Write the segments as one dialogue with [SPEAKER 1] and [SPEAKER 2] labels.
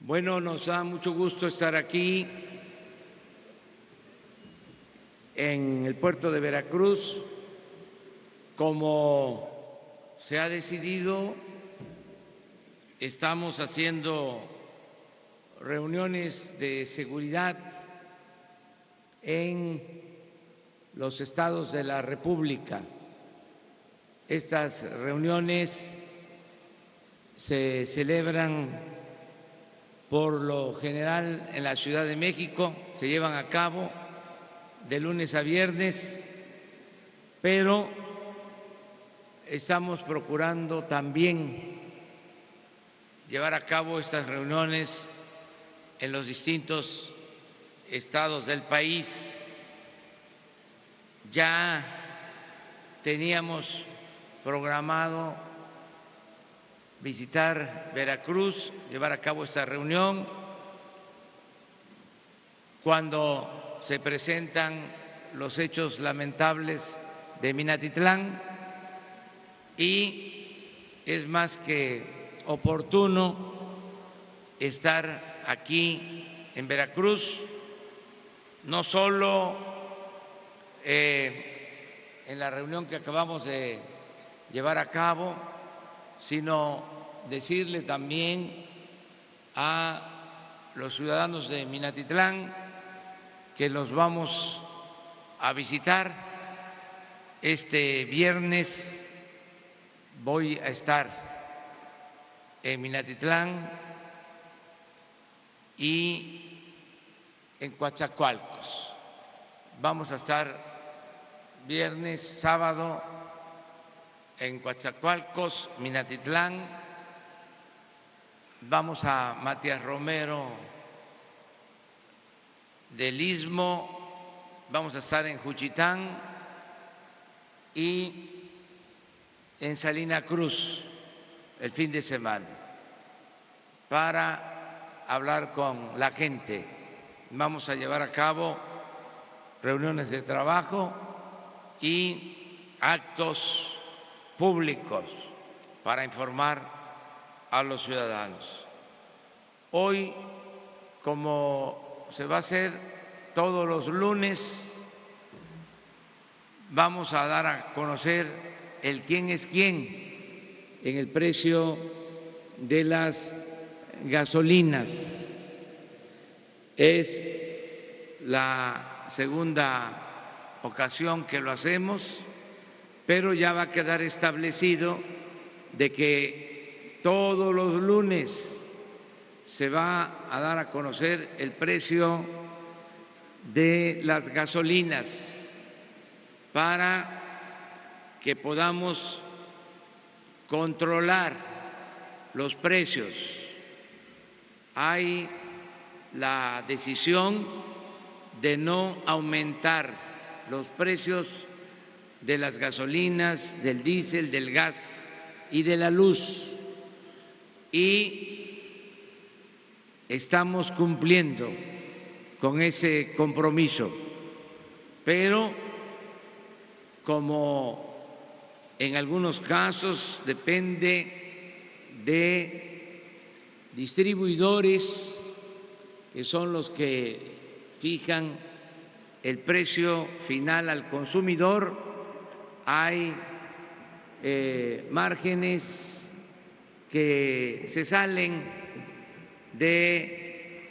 [SPEAKER 1] Bueno, nos da mucho gusto estar aquí en el puerto de Veracruz. Como se ha decidido, estamos haciendo reuniones de seguridad en los estados de la República. Estas reuniones se celebran por lo general en la Ciudad de México, se llevan a cabo de lunes a viernes, pero estamos procurando también llevar a cabo estas reuniones en los distintos estados del país. Ya teníamos programado visitar Veracruz, llevar a cabo esta reunión, cuando se presentan los hechos lamentables de Minatitlán, y es más que oportuno estar aquí en Veracruz, no solo en la reunión que acabamos de llevar a cabo, sino decirle también a los ciudadanos de Minatitlán que los vamos a visitar. Este viernes voy a estar en Minatitlán y en Coatzacoalcos. Vamos a estar viernes, sábado en Coatzacoalcos, Minatitlán. Vamos a Matías Romero del Istmo, vamos a estar en Juchitán y en Salina Cruz el fin de semana para hablar con la gente. Vamos a llevar a cabo reuniones de trabajo y actos públicos para informar a los ciudadanos. Hoy, como se va a hacer todos los lunes, vamos a dar a conocer el quién es quién en el precio de las gasolinas. Es la segunda ocasión que lo hacemos, pero ya va a quedar establecido de que todos los lunes se va a dar a conocer el precio de las gasolinas para que podamos controlar los precios. Hay la decisión de no aumentar los precios de las gasolinas, del diésel, del gas y de la luz. Y estamos cumpliendo con ese compromiso, pero como en algunos casos depende de distribuidores que son los que fijan el precio final al consumidor, hay márgenes que se salen de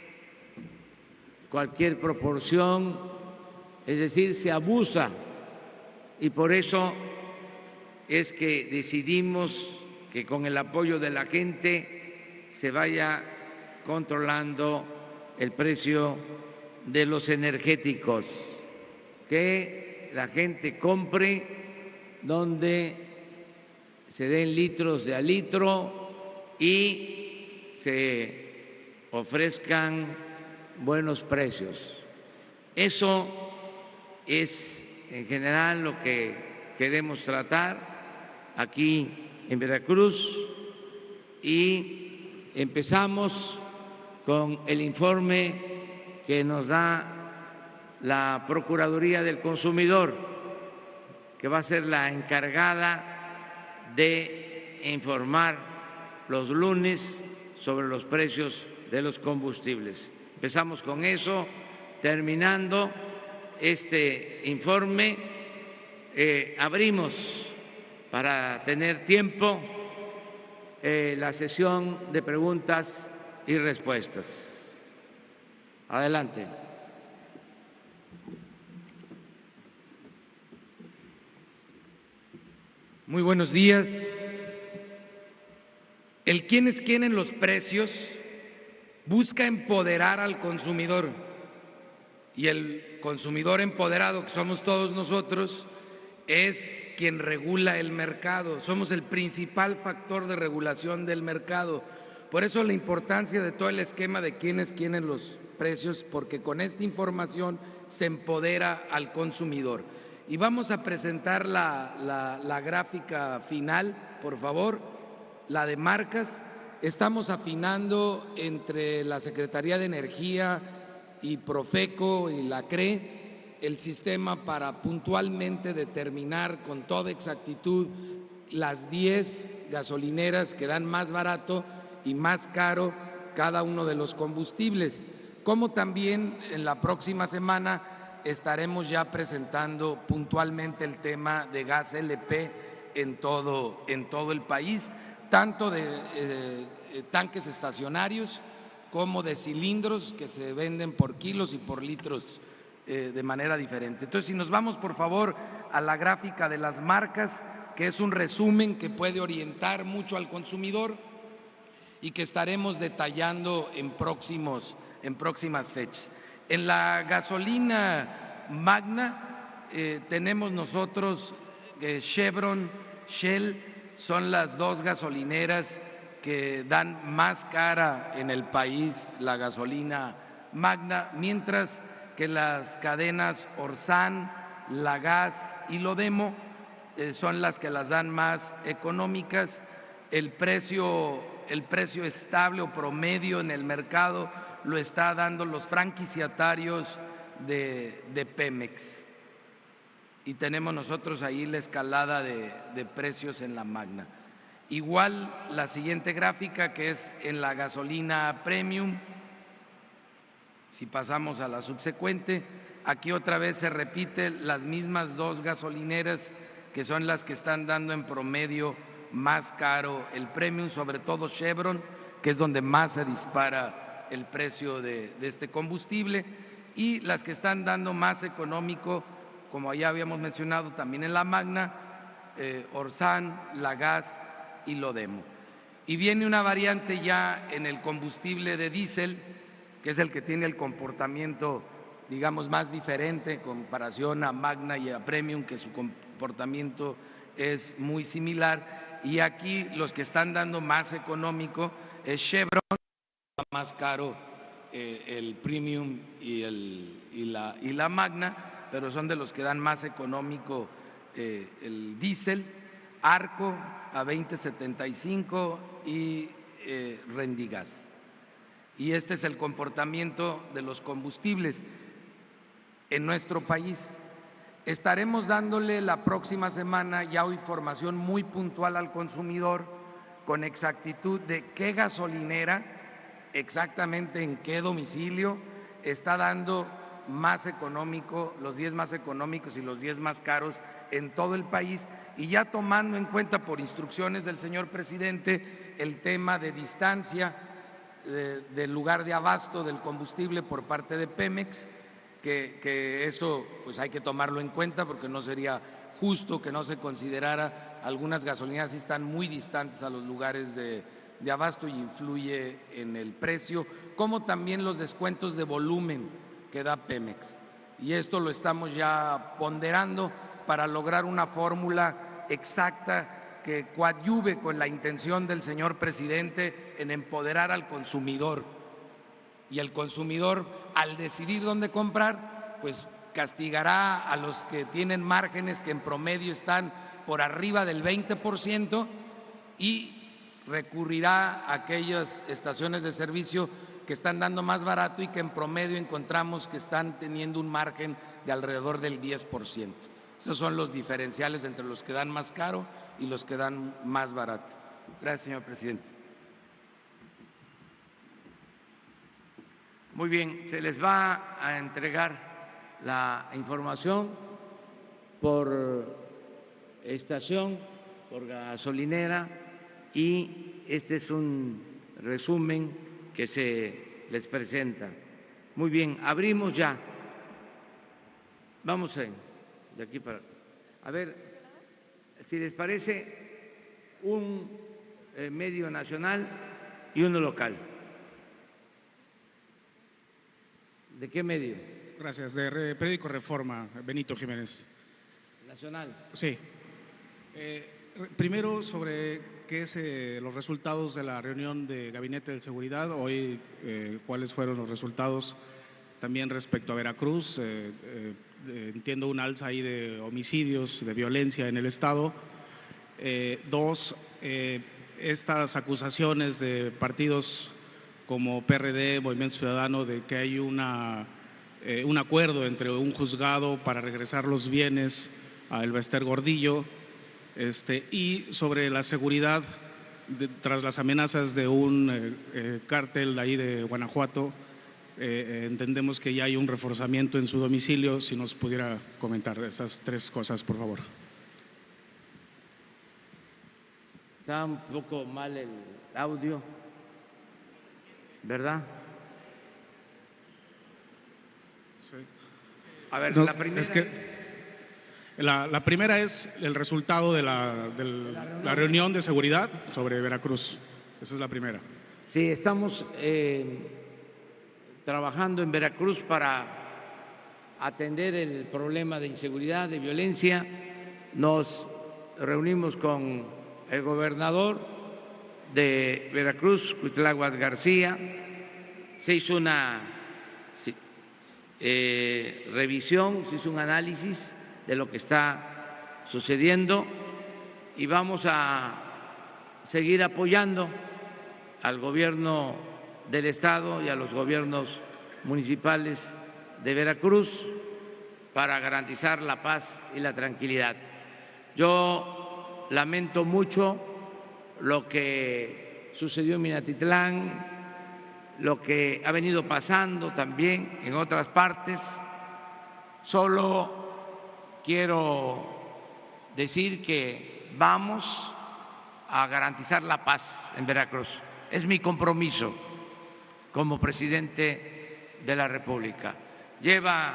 [SPEAKER 1] cualquier proporción, es decir, se abusa, y por eso es que decidimos que con el apoyo de la gente se vaya controlando el precio de los energéticos, que la gente compre donde se den litros de a litro y se ofrezcan buenos precios. Eso es en general lo que queremos tratar aquí en Veracruz, y empezamos con el informe que nos da la Procuraduría del Consumidor, que va a ser la encargada de informar los lunes sobre los precios de los combustibles. Empezamos con eso. Terminando este informe, abrimos para tener tiempo la sesión de preguntas y respuestas. Adelante.
[SPEAKER 2] Muy buenos días. El quién es quién en los precios busca empoderar al consumidor, y el consumidor empoderado, que somos todos nosotros, es quien regula el mercado. Somos el principal factor de regulación del mercado. Por eso la importancia de todo el esquema de quién es quién en los precios, porque con esta información se empodera al consumidor. Y vamos a presentar la gráfica final, por favor, la de marcas. Estamos afinando entre la Secretaría de Energía y Profeco y la CRE el sistema para puntualmente determinar con toda exactitud las 10 gasolineras que dan más barato y más caro cada uno de los combustibles, como también en la próxima semana estaremos ya presentando puntualmente el tema de gas LP en todo el país, tanto de tanques estacionarios como de cilindros que se venden por kilos y por litros de manera diferente. Entonces, si nos vamos por favor a la gráfica de las marcas, que es un resumen que puede orientar mucho al consumidor y que estaremos detallando en próximas fechas. En la gasolina magna tenemos nosotros Chevron, Shell, son las dos gasolineras que dan más cara en el país la gasolina magna, mientras que las cadenas Orsan, Lagas y Lodemo son las que las dan más económicas. El precio estable o promedio en el mercado lo está dando los franquiciatarios de Pemex. Y tenemos nosotros ahí la escalada de precios en la magna. Igual la siguiente gráfica, que es en la gasolina premium. Si pasamos a la subsecuente, aquí otra vez se repiten las mismas dos gasolineras que son las que están dando en promedio más caro el premium, sobre todo Chevron, que es donde más se dispara el precio de este combustible, y las que están dando más económico, como ya habíamos mencionado también en la magna, Orsan, Lagas y Lodemo. Y viene una variante ya en el combustible de diésel, que es el que tiene el comportamiento, digamos, más diferente en comparación a magna y a premium, que su comportamiento es muy similar. Y aquí los que están dando más económico es Chevron, más caro el premium y la magna, pero son de los que dan más económico el diésel, Arco a 20.75 y Rendigas. Y este es el comportamiento de los combustibles en nuestro país. Estaremos dándole la próxima semana ya información muy puntual al consumidor con exactitud de qué gasolinera, exactamente en qué domicilio está dando más económico, los 10 más económicos y los 10 más caros en todo el país, y ya tomando en cuenta por instrucciones del señor presidente el tema de distancia del lugar de abasto del combustible por parte de Pemex, que eso pues hay que tomarlo en cuenta porque no sería justo que no se considerara. Algunas gasolineras sí están muy distantes a los lugares de abasto y influye en el precio, como también los descuentos de volumen que da Pemex. Y esto lo estamos ya ponderando para lograr una fórmula exacta que coadyuve con la intención del señor presidente en empoderar al consumidor. Y el consumidor, al decidir dónde comprar, pues castigará a los que tienen márgenes que en promedio están por arriba del 20% y recurrirá a aquellas estaciones de servicio que están dando más barato y que en promedio encontramos que están teniendo un margen de alrededor del 10%. Esos son los diferenciales entre los que dan más caro y los que dan más barato. Gracias, señor presidente.
[SPEAKER 1] Muy bien, se les va a entregar la información por estación, por gasolinera, y este es un resumen que se les presenta. Muy bien, abrimos ya. Vamos de aquí para… A ver, si les parece, un medio nacional y uno local. ¿De qué medio?
[SPEAKER 3] Gracias. De Periódico Reforma, Benito Jiménez.
[SPEAKER 1] Nacional.
[SPEAKER 3] Sí. Primero, sobre qué es los resultados de la reunión de Gabinete de Seguridad. Hoy, ¿cuáles fueron los resultados? También respecto a Veracruz, entiendo un alza ahí de homicidios, de violencia en el Estado. Dos, estas acusaciones de partidos como PRD, Movimiento Ciudadano, de que hay un acuerdo entre un juzgado para regresar los bienes a Elbester Gordillo, y sobre la seguridad tras las amenazas de un cártel ahí de Guanajuato. Entendemos que ya hay un reforzamiento en su domicilio. Si nos pudiera comentar estas tres cosas, por favor.
[SPEAKER 1] Está un poco mal el audio, ¿verdad?
[SPEAKER 3] Sí.
[SPEAKER 1] A ver,
[SPEAKER 3] No,
[SPEAKER 1] la primera
[SPEAKER 3] es que la primera es el resultado de la reunión de seguridad sobre Veracruz. Esa es la primera.
[SPEAKER 1] Sí, estamos trabajando en Veracruz para atender el problema de inseguridad, de violencia. Nos reunimos con el gobernador de Veracruz, Cuitláhuac García. Se hizo una revisión, se hizo un análisis de lo que está sucediendo y vamos a seguir apoyando al gobierno del Estado y a los gobiernos municipales de Veracruz para garantizar la paz y la tranquilidad. Yo lamento mucho lo que sucedió en Minatitlán, lo que ha venido pasando también en otras partes. Solo quiero decir que vamos a garantizar la paz en Veracruz. Es mi compromiso como presidente de la República. Lleva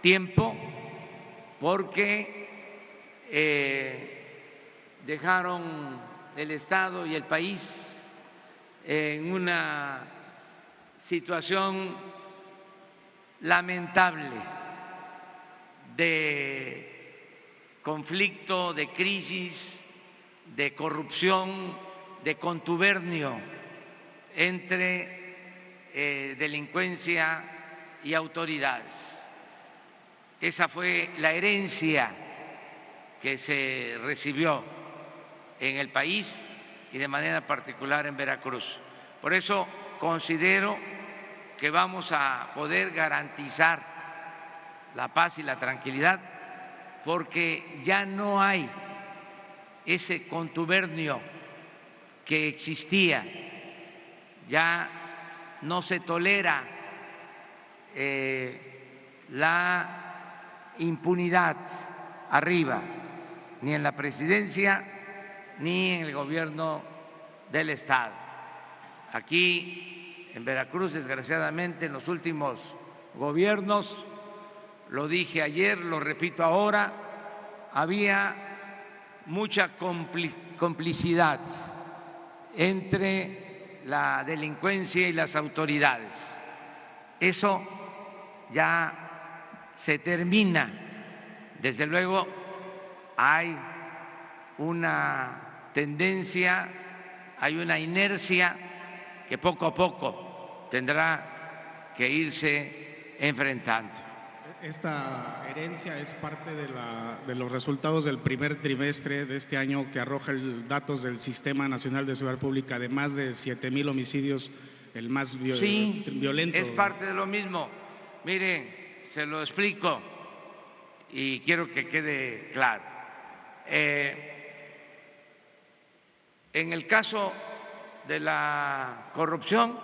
[SPEAKER 1] tiempo porque dejaron el Estado y el país en una situación lamentable de conflicto, de crisis, de corrupción, de contubernio entre delincuencia y autoridades. Esa fue la herencia que se recibió en el país y de manera particular en Veracruz. Por eso considero que vamos a poder garantizar la paz y la tranquilidad, porque ya no hay ese contubernio que existía, ya no se tolera la impunidad arriba, ni en la presidencia ni en el gobierno del Estado. Aquí en Veracruz, desgraciadamente, en los últimos gobiernos, lo dije ayer, lo repito ahora, había mucha complicidad entre la delincuencia y las autoridades. Eso ya se termina. Desde luego hay una tendencia, hay una inercia que poco a poco tendrá que irse enfrentando.
[SPEAKER 3] Esta herencia es parte de los resultados del primer trimestre de este año, que arroja datos del Sistema Nacional de Seguridad Pública de más de 7,000 homicidios, el más violento.
[SPEAKER 1] Es parte de lo mismo. Miren, se lo explico y quiero que quede claro. En el caso de la corrupción,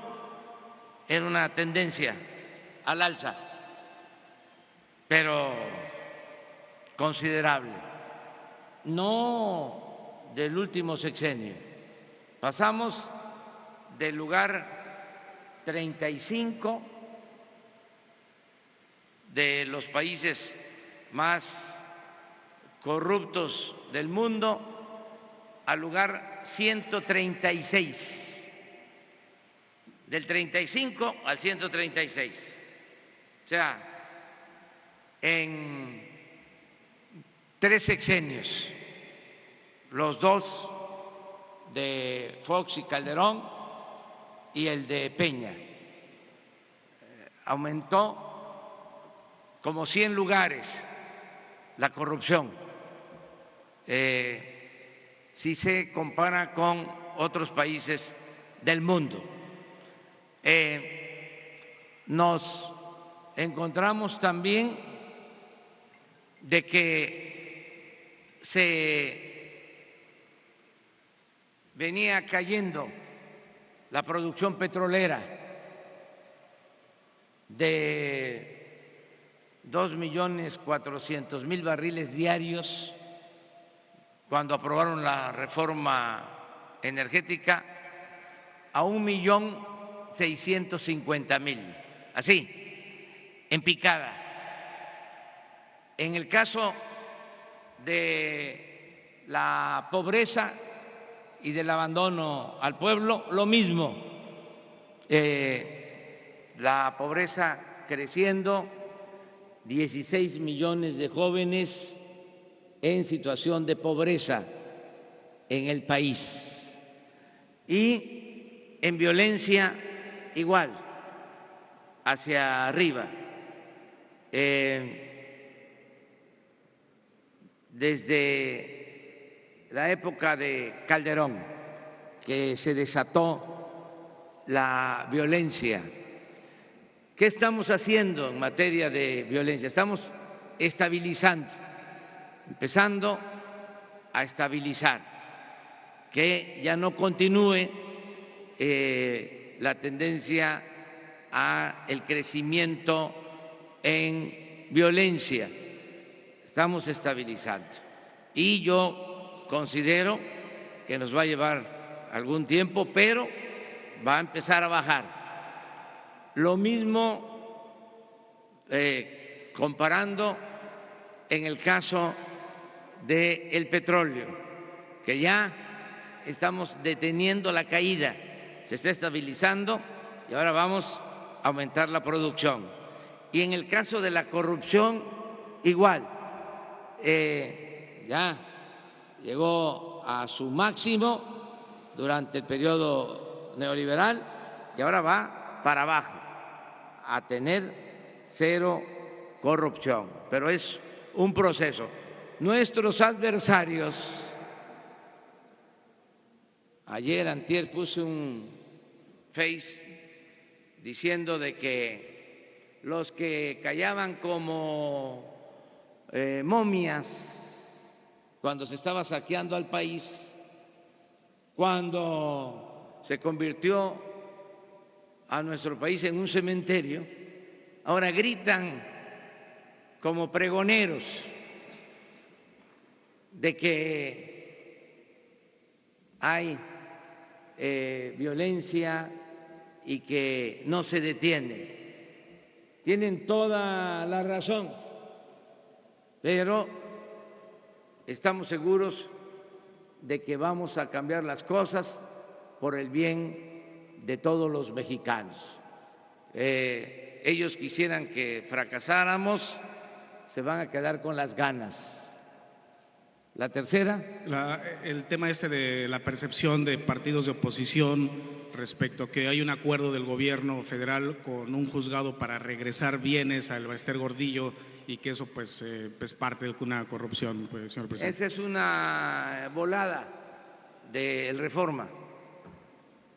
[SPEAKER 1] era una tendencia al alza, pero considerable, no del último sexenio. Pasamos del lugar 35 de los países más corruptos del mundo al lugar 136, del 35 al 136. O sea, en 3 sexenios, los 2 de Fox y Calderón y el de Peña, aumentó como 100 lugares la corrupción. Si se compara con otros países del mundo. Nos encontramos también de que se venía cayendo la producción petrolera de 2.400.000 barriles diarios cuando aprobaron la reforma energética a 1.650.000, así, en picada. En el caso de la pobreza y del abandono al pueblo, lo mismo, la pobreza creciendo, 16 millones de jóvenes en situación de pobreza en el país. Y en violencia igual, hacia arriba. Desde la época de Calderón, que se desató la violencia. ¿Qué estamos haciendo en materia de violencia? Estamos estabilizando, empezando a estabilizar, que ya no continúe la tendencia a el crecimiento en violencia. Estamos estabilizando y yo considero que nos va a llevar algún tiempo, pero va a empezar a bajar. Lo mismo comparando en el caso del petróleo, que ya estamos deteniendo la caída, se está estabilizando y ahora vamos a aumentar la producción. Y en el caso de la corrupción, igual, ya llegó a su máximo durante el periodo neoliberal y ahora va para abajo, a tener 0 corrupción, pero es un proceso. Nuestros adversarios, ayer, antier, puse un Face diciendo de que los que callaban como momias cuando se estaba saqueando al país, cuando se convirtió a nuestro país en un cementerio, ahora gritan como pregoneros de que hay violencia y que no se detiene. Tienen toda la razón, pero estamos seguros de que vamos a cambiar las cosas por el bien de todos los mexicanos. Ellos quisieran que fracasáramos, se van a quedar con las ganas. La tercera.
[SPEAKER 3] El tema de la percepción de partidos de oposición respecto a que hay un acuerdo del gobierno federal con un juzgado para regresar bienes al Ballester Gordillo y que eso pues es parte de una corrupción, pues, señor presidente.
[SPEAKER 1] Esa es una volada del Reforma,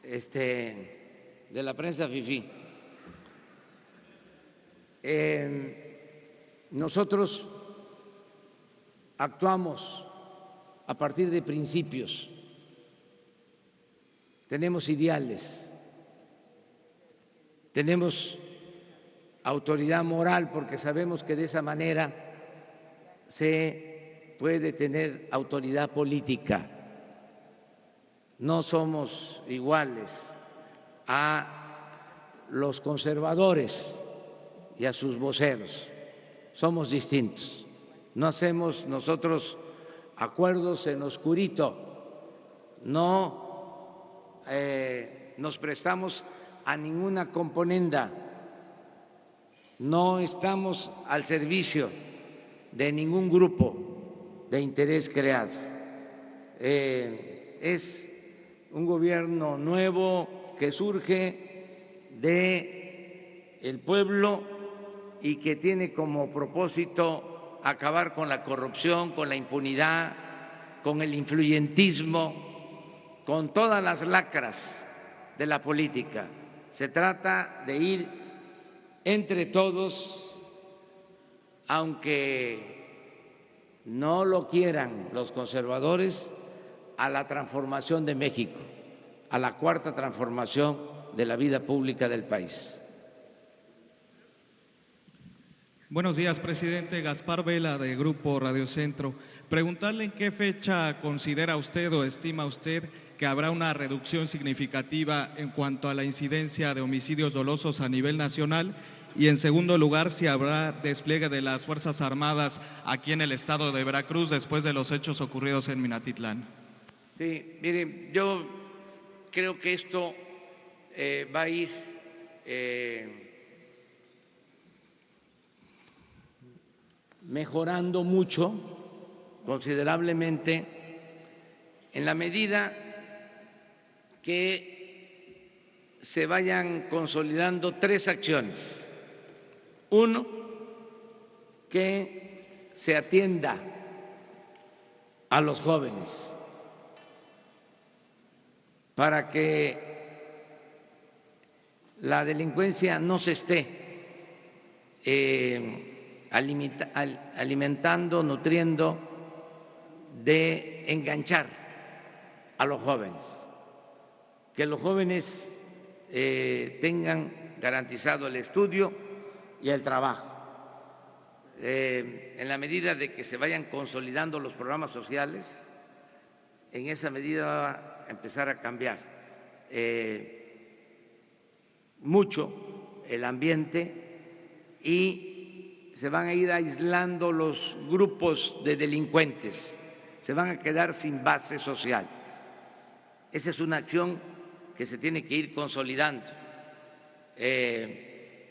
[SPEAKER 1] de la prensa fifí. Nosotros actuamos a partir de principios, tenemos ideales, tenemos autoridad moral porque sabemos que de esa manera se puede tener autoridad política. No somos iguales a los conservadores y a sus voceros, somos distintos. No hacemos nosotros acuerdos en oscurito, no nos prestamos a ninguna componenda, no estamos al servicio de ningún grupo de interés creado. Es un gobierno nuevo que surge del pueblo y que tiene como propósito acabar con la corrupción, con la impunidad, con el influyentismo, con todas las lacras de la política. Se trata de ir entre todos, aunque no lo quieran los conservadores, a la transformación de México, a la cuarta transformación de la vida pública del país.
[SPEAKER 4] Buenos días, presidente. Gaspar Vela, de Grupo Radio Centro. Preguntarle en qué fecha considera usted o estima usted que habrá una reducción significativa en cuanto a la incidencia de homicidios dolosos a nivel nacional, y en segundo lugar, si habrá despliegue de las Fuerzas Armadas aquí en el estado de Veracruz después de los hechos ocurridos en Minatitlán.
[SPEAKER 1] Sí, mire, yo creo que esto va a ir mejorando mucho, considerablemente, en la medida que se vayan consolidando tres acciones. Uno, que se atienda a los jóvenes para que la delincuencia no se esté alimentando, nutriendo de enganchar a los jóvenes, que los jóvenes tengan garantizado el estudio y el trabajo. En la medida de que se vayan consolidando los programas sociales, en esa medida va a empezar a cambiar mucho el ambiente y se van a ir aislando los grupos de delincuentes, se van a quedar sin base social. Esa es una acción que se tiene que ir consolidando.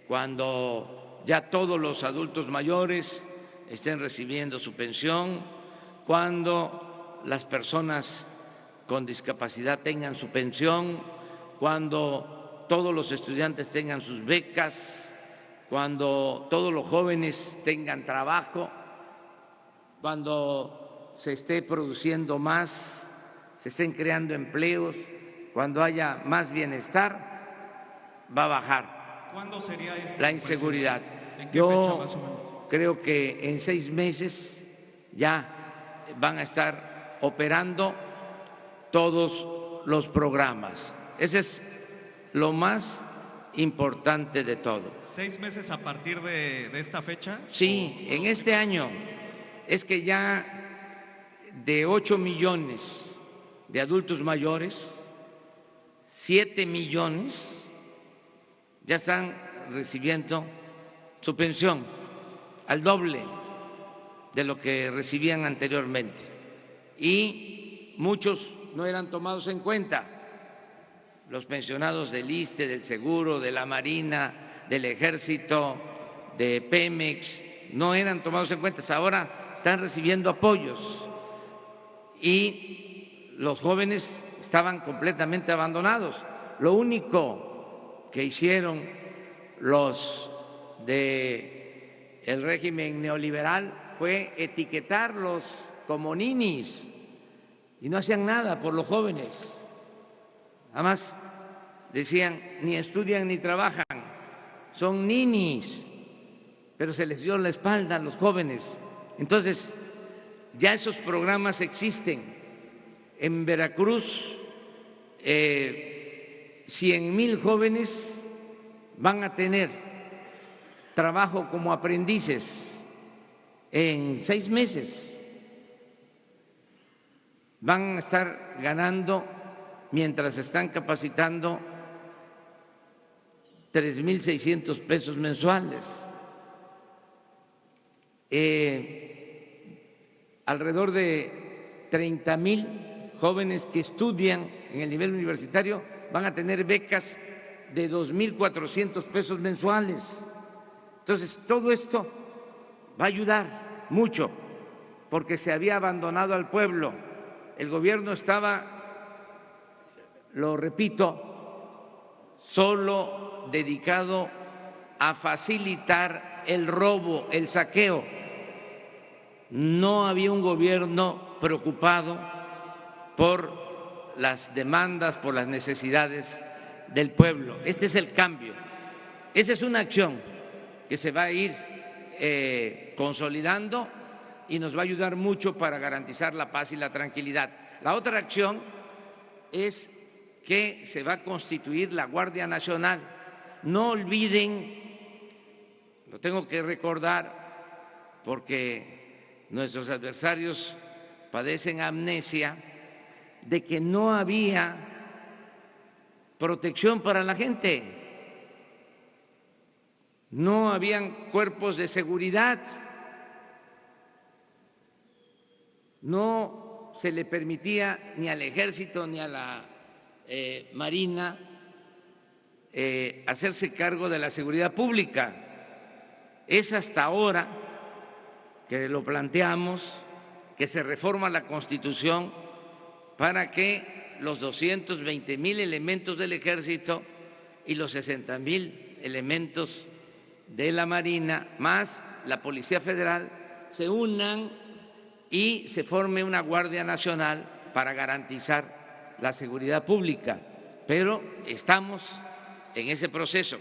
[SPEAKER 1] Cuando ya todos los adultos mayores estén recibiendo su pensión, cuando las personas con discapacidad tengan su pensión, cuando todos los estudiantes tengan sus becas, cuando todos los jóvenes tengan trabajo, cuando se esté produciendo más, se estén creando empleos, cuando haya más bienestar, va a bajar
[SPEAKER 4] ¿Cuándo sería
[SPEAKER 1] la inseguridad.
[SPEAKER 4] ¿En qué fecha más o menos?
[SPEAKER 1] Creo que en 6 meses ya van a estar operando todos los programas. Ese es lo más importante de todo.
[SPEAKER 4] 6 meses a partir de esta fecha.
[SPEAKER 1] Sí, en este año. Es que ya de 8 millones de adultos mayores, 7 millones ya están recibiendo su pensión al doble de lo que recibían anteriormente. Y muchos no eran tomados en cuenta. Los pensionados del ISSSTE, del Seguro, de la Marina, del Ejército, de Pemex, no eran tomados en cuenta. Ahora están recibiendo apoyos y los jóvenes estaban completamente abandonados. Lo único que hicieron los del régimen neoliberal fue etiquetarlos como ninis y no hacían nada por los jóvenes. Además, decían, ni estudian ni trabajan, son ninis, pero se les dio la espalda a los jóvenes. Entonces, ya esos programas existen. En Veracruz, 100,000 jóvenes van a tener trabajo como aprendices en 6 meses. Van a estar ganando, mientras están capacitando, 3,600 pesos mensuales. Alrededor de 30,000 jóvenes que estudian en el nivel universitario van a tener becas de 2,400 pesos mensuales. Entonces, todo esto va a ayudar mucho, porque se había abandonado al pueblo. El gobierno estaba, lo repito, solo dedicado a facilitar el robo, el saqueo. No había un gobierno preocupado por las demandas, por las necesidades del pueblo. Este es el cambio. Esa es una acción que se va a ir consolidando y nos va a ayudar mucho para garantizar la paz y la tranquilidad. La otra acción es que se va a constituir la Guardia Nacional. No olviden, lo tengo que recordar porque nuestros adversarios padecen amnesia, de que no había protección para la gente, no habían cuerpos de seguridad, no se le permitía ni al Ejército ni a la Marina hacerse cargo de la seguridad pública. Es hasta ahora que lo planteamos, que se reforma la Constitución para que los 220,000 elementos del Ejército y los 60,000 elementos de la Marina, más la Policía Federal, se unan y se forme una Guardia Nacional para garantizar la seguridad pública. Pero estamos en ese proceso.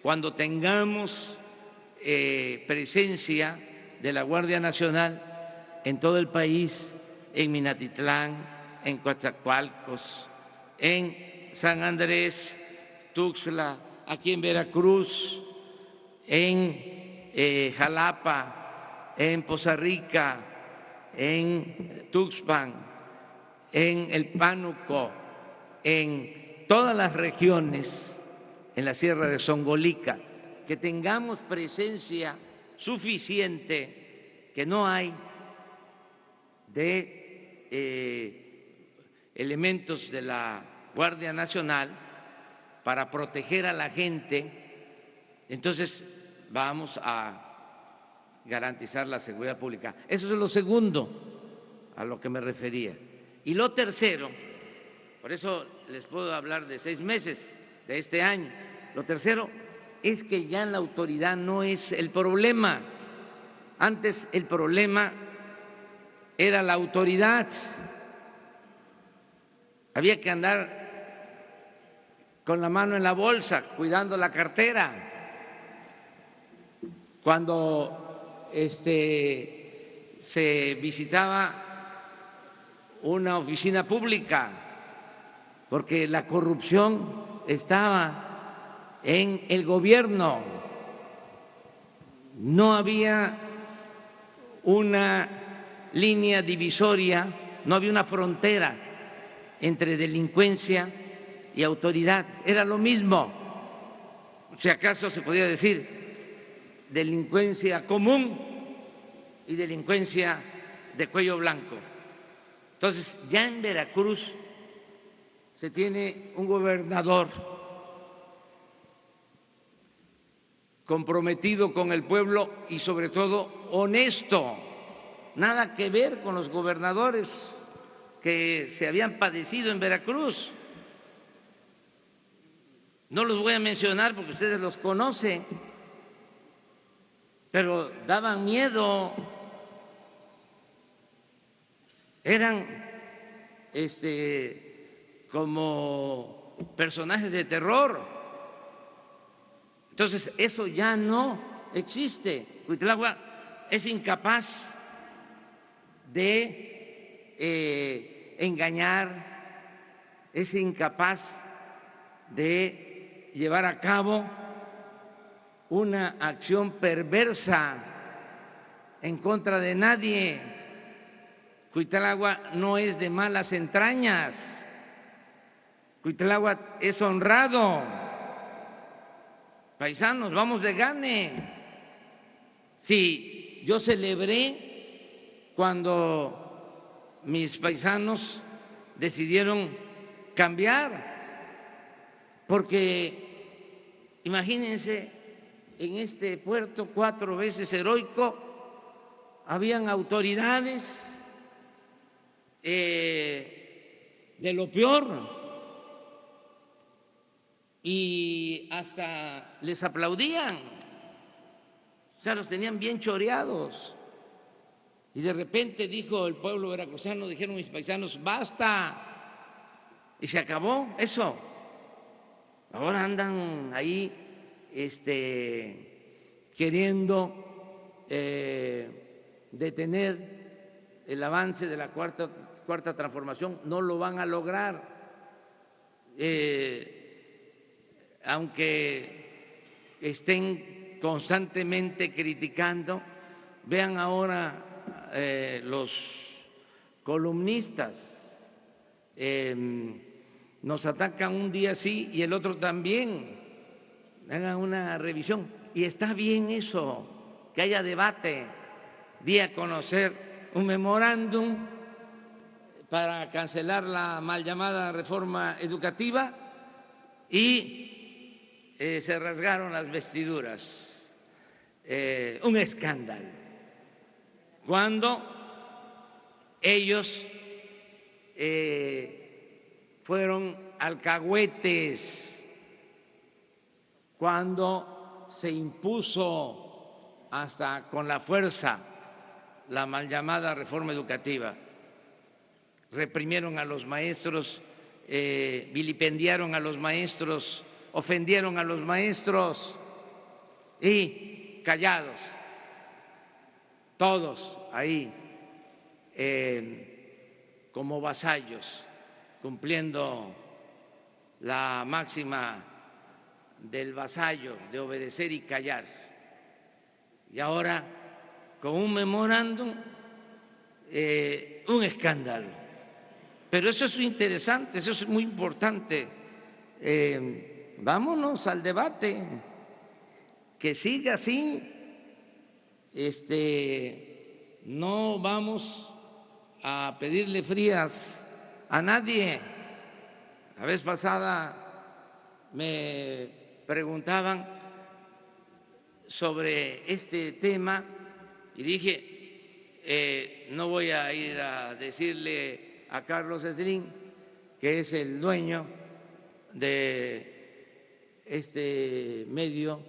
[SPEAKER 1] Cuando tengamos presencia de la Guardia Nacional en todo el país, en Minatitlán, en Coatzacoalcos, en San Andrés, Tuxtla, aquí en Veracruz, en Jalapa, en Poza Rica, en Tuxpan, en El Pánuco, en todas las regiones, en la Sierra de Zongolica, que tengamos presencia suficiente, que no hay, de elementos de la Guardia Nacional para proteger a la gente. Entonces vamos a garantizar la seguridad pública. Eso es lo segundo a lo que me refería. Y lo tercero, por eso les puedo hablar de 6 meses de este año, lo tercero es que ya la autoridad no es el problema. Antes el problema era la autoridad. Había que andar con la mano en la bolsa, cuidando la cartera. Cuando se visitaba una oficina pública, porque la corrupción estaba en el gobierno. No había una línea divisoria, no había una frontera entre delincuencia y autoridad, era lo mismo. Si acaso se podía decir delincuencia común y delincuencia de cuello blanco. Entonces, ya en Veracruz se tiene un gobernador comprometido con el pueblo y sobre todo honesto. Nada que ver con los gobernadores que se habían padecido en Veracruz. No los voy a mencionar porque ustedes los conocen, pero daban miedo. Eran como personajes de terror. Entonces, eso ya no existe. Cuitlahua es incapaz de engañar, es incapaz de llevar a cabo una acción perversa en contra de nadie. Cuitlagua no es de malas entrañas. Cuitlagua es honrado. Paisanos, vamos de gane. Sí, yo celebré cuando mis paisanos decidieron cambiar, porque imagínense, en este puerto 4 veces heroico habían autoridades de lo peor y hasta les aplaudían, o sea, los tenían bien choreados. Y de repente dijo el pueblo veracruzano, dijeron mis paisanos, basta, y se acabó eso. Ahora andan ahí queriendo detener el avance de la cuarta transformación. No lo van a lograr, aunque estén constantemente criticando. Vean ahora los columnistas nos atacan un día sí y el otro también. Hagan una revisión. Y está bien eso, que haya debate. Di a conocer un memorándum para cancelar la mal llamada reforma educativa y se rasgaron las vestiduras. Un escándalo. Cuando ellos fueron alcahuetes, cuando se impuso hasta con la fuerza la mal llamada reforma educativa, reprimieron a los maestros, vilipendiaron a los maestros, ofendieron a los maestros y callados, todos ahí como vasallos, cumpliendo la máxima del vasallo de obedecer y callar. Y ahora, con un memorándum, un escándalo. Pero eso es interesante, eso es muy importante. Vámonos al debate, que siga así. No vamos a pedirle frías a nadie. La vez pasada me preguntaban sobre este tema y dije, no voy a ir a decirle a Carlos Slim, que es el dueño de este medio,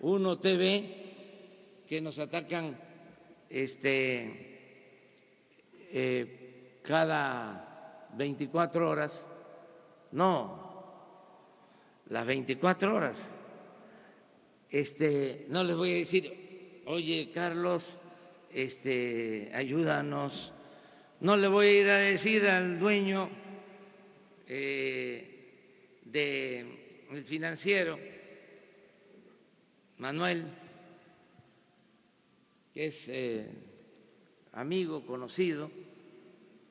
[SPEAKER 1] Uno TV, que nos atacan cada 24 horas. No, las 24 horas. No les voy a decir, oye, Carlos, ayúdanos. No le voy a ir a decir al dueño del Financiero, Manuel, que es amigo, conocido,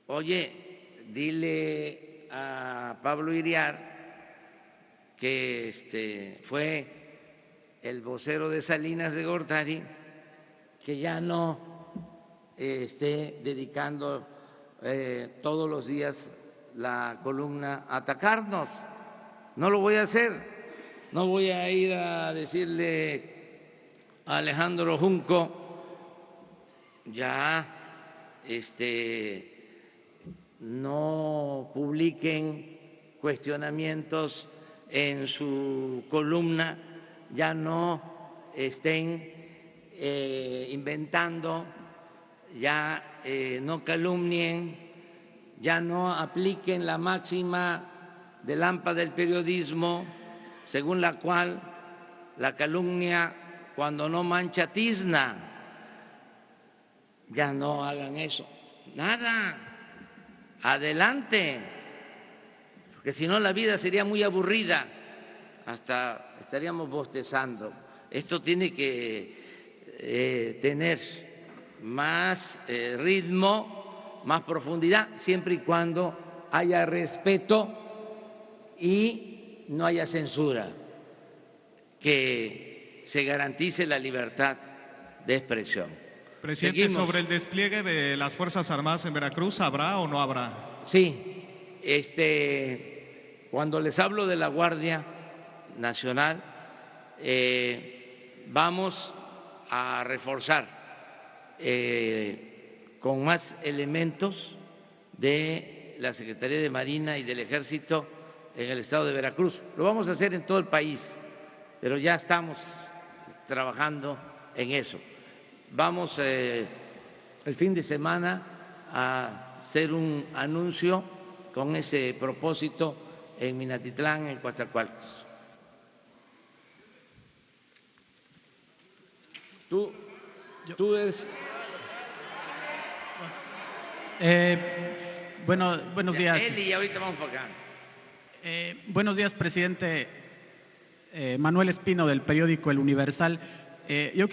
[SPEAKER 1] oye, dile a Pablo Iriar, que fue el vocero de Salinas de Gortari, que ya no esté dedicando todos los días la columna a atacarnos. No lo voy a hacer. No voy a ir a decirle a Alejandro Junco, ya no publiquen cuestionamientos en su columna, ya no estén inventando, ya no calumnien, ya no apliquen la máxima del AMPA del periodismo, según la cual la calumnia, cuando no mancha, tizna. Ya no hagan eso. Nada, adelante, porque si no la vida sería muy aburrida. hasta estaríamos bostezando. Esto tiene que tener más ritmo, más profundidad, siempre y cuando haya respeto y no haya censura, que se garantice la libertad de expresión.
[SPEAKER 4] Presidente,
[SPEAKER 1] Seguimos.
[SPEAKER 4] sobre el despliegue de las Fuerzas Armadas en Veracruz, ¿habrá o no habrá?
[SPEAKER 1] Sí, cuando les hablo de la Guardia Nacional, vamos a reforzar con más elementos de la Secretaría de Marina y del Ejército en el estado de Veracruz. Lo vamos a hacer en todo el país, pero ya estamos trabajando en eso. Vamos el fin de semana a hacer un anuncio con ese propósito en Minatitlán, en Coatzacoalcos. Tú eres…
[SPEAKER 5] Buenos días.
[SPEAKER 1] Eli, ahorita vamos para acá.
[SPEAKER 5] Buenos días, presidente. Manuel Espino, del periódico El Universal. Yo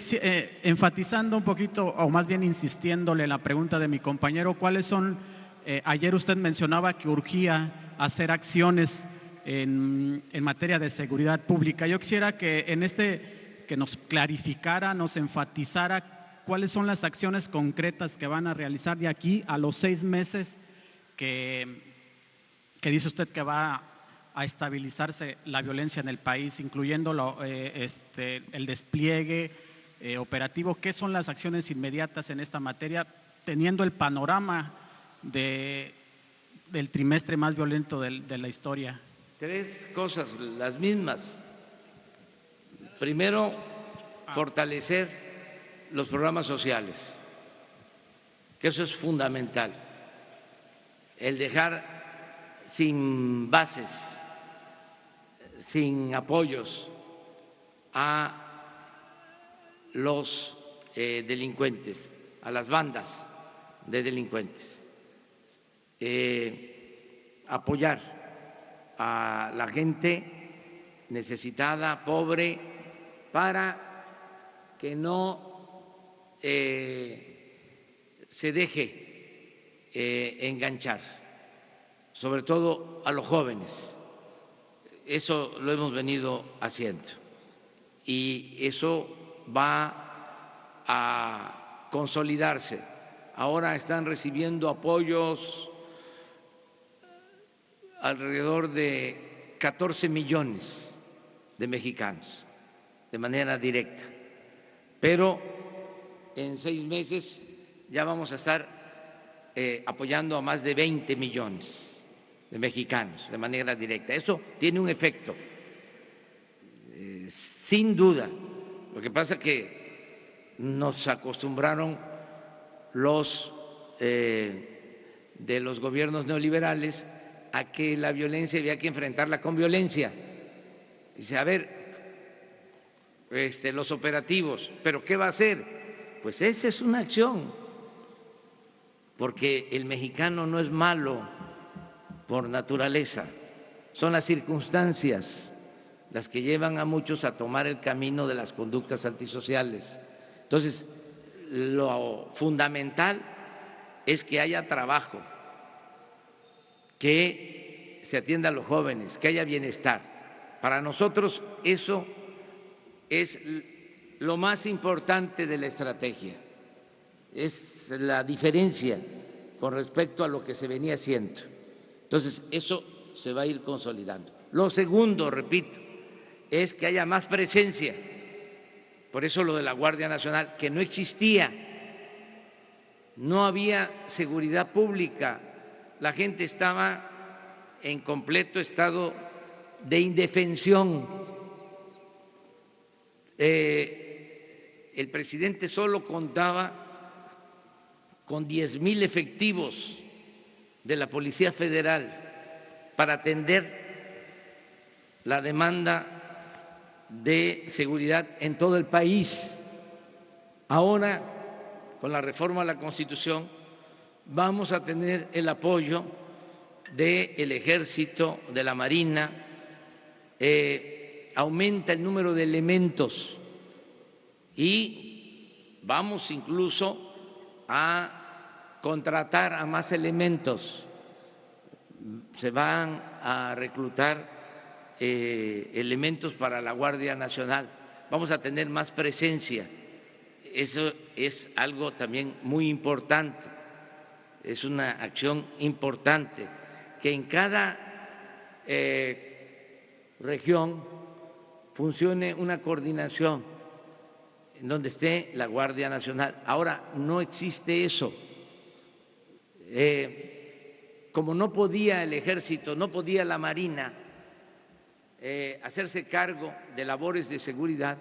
[SPEAKER 5] enfatizando un poquito, o más bien insistiéndole en la pregunta de mi compañero, ¿cuáles son? Ayer usted mencionaba que urgía hacer acciones en materia de seguridad pública. Yo quisiera que que nos clarificara, nos enfatizara cuáles son las acciones concretas que van a realizar de aquí a los 6 meses que dice usted que va a estabilizarse la violencia en el país, incluyendo el despliegue operativo. ¿Qué son las acciones inmediatas en esta materia, teniendo el panorama del trimestre más violento de la historia?
[SPEAKER 1] 3 cosas, las mismas. Primero, fortalecer los programas sociales, que eso es fundamental. El dejar sin bases, sin apoyos a los delincuentes, a las bandas de delincuentes. Apoyar a la gente necesitada, pobre, para que no se deje enganchar, sobre todo a los jóvenes. Eso lo hemos venido haciendo y eso va a consolidarse. Ahora están recibiendo apoyos alrededor de 14 millones de mexicanos de manera directa, pero en 6 meses ya vamos a estar apoyando a más de 20 millones de mexicanos de manera directa. Eso tiene un efecto, sin duda. Lo que pasa es que nos acostumbraron los de los gobiernos neoliberales a que la violencia había que enfrentarla con violencia. Dice, a ver, los operativos, ¿pero qué va a hacer? Pues esa es una acción, porque el mexicano no es malo por naturaleza, son las circunstancias las que llevan a muchos a tomar el camino de las conductas antisociales. Entonces, lo fundamental es que haya trabajo, que se atienda a los jóvenes, que haya bienestar. Para nosotros eso es lo más importante de la estrategia, es la diferencia con respecto a lo que se venía haciendo. Entonces, eso se va a ir consolidando. Lo segundo, repito, es que haya más presencia. Por eso lo de la Guardia Nacional, que no existía, no había seguridad pública, la gente estaba en completo estado de indefensión. El presidente solo contaba con 10,000 efectivos de la Policía Federal para atender la demanda de seguridad en todo el país. Ahora, con la reforma a la Constitución, vamos a tener el apoyo del Ejército, de la Marina, aumenta el número de elementos y vamos incluso a contratar a más elementos. Se van a reclutar elementos para la Guardia Nacional. Vamos a tener más presencia. Eso es algo también muy importante. Es una acción importante que en cada región funcione una coordinación en donde esté la Guardia Nacional. Ahora no existe eso. Como no podía el Ejército, no podía la Marina hacerse cargo de labores de seguridad,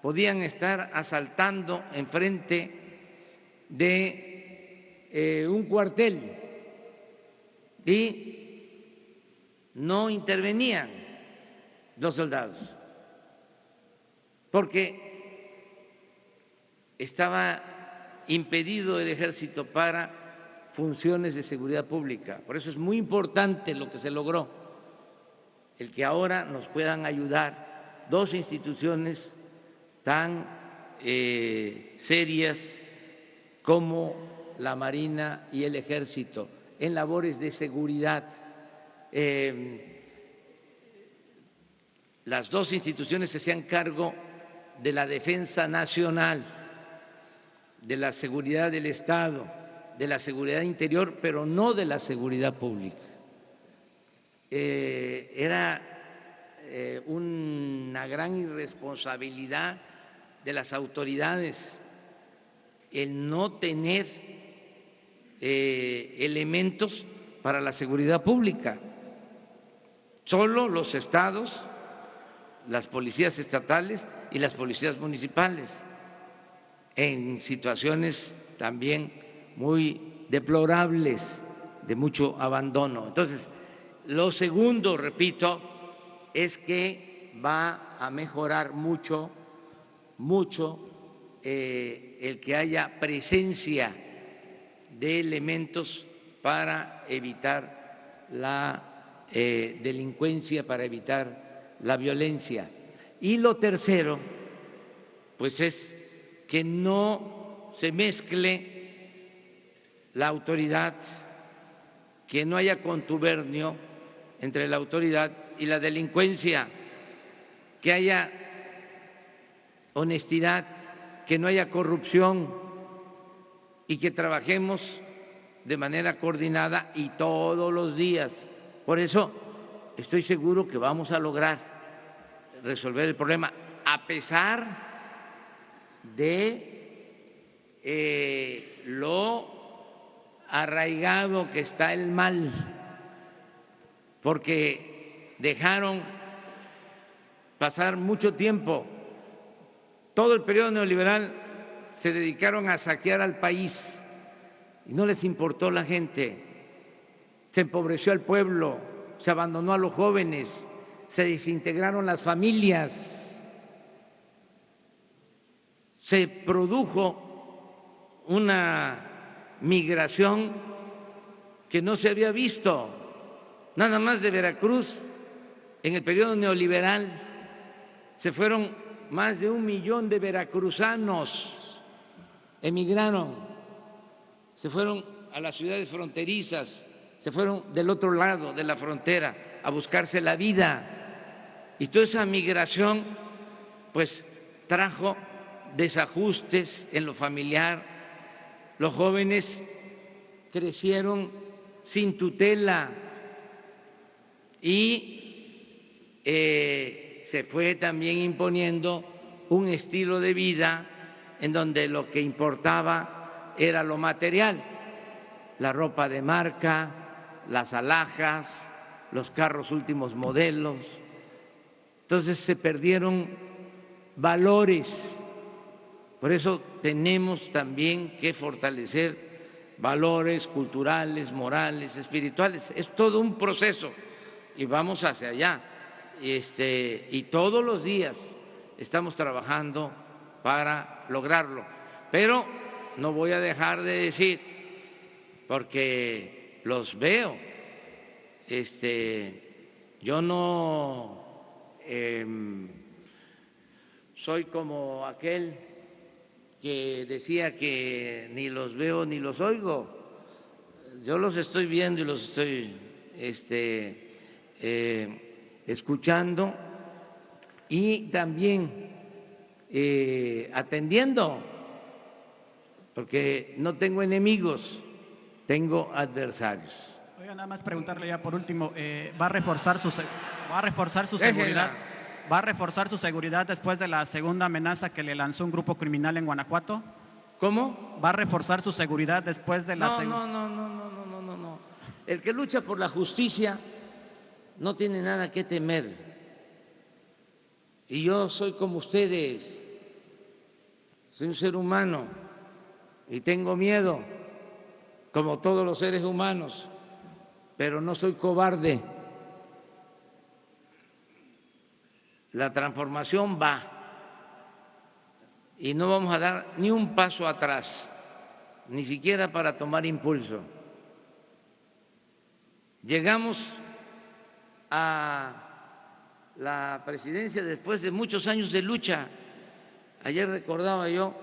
[SPEAKER 1] podían estar asaltando enfrente de un cuartel y no intervenían los soldados, porque estaba impedido el Ejército para funciones de seguridad pública. Por eso es muy importante lo que se logró, el que ahora nos puedan ayudar dos instituciones tan serias como la Marina y el Ejército en labores de seguridad. Las dos instituciones se hacían cargo de la defensa nacional, de la seguridad del Estado, de la seguridad interior, pero no de la seguridad pública. Era una gran irresponsabilidad de las autoridades el no tener elementos para la seguridad pública. Solo los estados, las policías estatales y las policías municipales, en situaciones también muy deplorables, de mucho abandono. Entonces, lo segundo, repito, es que va a mejorar mucho el que haya presencia de elementos para evitar la delincuencia, para evitar la violencia. Y lo tercero, pues es que no se mezcle la autoridad, que no haya contubernio entre la autoridad y la delincuencia, que haya honestidad, que no haya corrupción y que trabajemos de manera coordinada y todos los días. Por eso estoy seguro que vamos a lograr resolver el problema, a pesar de lo arraigado que está el mal, porque dejaron pasar mucho tiempo. Todo el periodo neoliberal se dedicaron a saquear al país y no les importó la gente. Se empobreció al pueblo, se abandonó a los jóvenes, se desintegraron las familias, se produjo una migración que no se había visto. Nada más de Veracruz, en el periodo neoliberal, se fueron más de 1 millón de veracruzanos, emigraron, se fueron a las ciudades fronterizas, se fueron del otro lado de la frontera a buscarse la vida. Y toda esa migración pues trajo desajustes en lo familiar. Los jóvenes crecieron sin tutela y se fue también imponiendo un estilo de vida en donde lo que importaba era lo material, la ropa de marca, las alhajas, los carros últimos modelos. Entonces se perdieron valores. Por eso tenemos también que fortalecer valores culturales, morales, espirituales. Es todo un proceso y vamos hacia allá. Y todos los días estamos trabajando para lograrlo. Pero no voy a dejar de decir, porque los veo, yo no soy como aquel que decía que ni los veo ni los oigo. Yo los estoy viendo y los estoy escuchando y también atendiendo, porque no tengo enemigos, tengo adversarios.
[SPEAKER 5] Oiga, nada más preguntarle ya por último, ¿va a reforzar su
[SPEAKER 1] Déjela.
[SPEAKER 5] seguridad? ¿Va a reforzar su seguridad después de la segunda amenaza que le lanzó un grupo criminal en Guanajuato?
[SPEAKER 1] ¿Cómo?
[SPEAKER 5] ¿Va a reforzar su seguridad después de la
[SPEAKER 1] No. El que lucha por la justicia no tiene nada que temer. Y yo soy como ustedes, soy un ser humano y tengo miedo, como todos los seres humanos, pero no soy cobarde. La transformación va y no vamos a dar ni un paso atrás, ni siquiera para tomar impulso. Llegamos a la presidencia después de muchos años de lucha. Ayer recordaba yo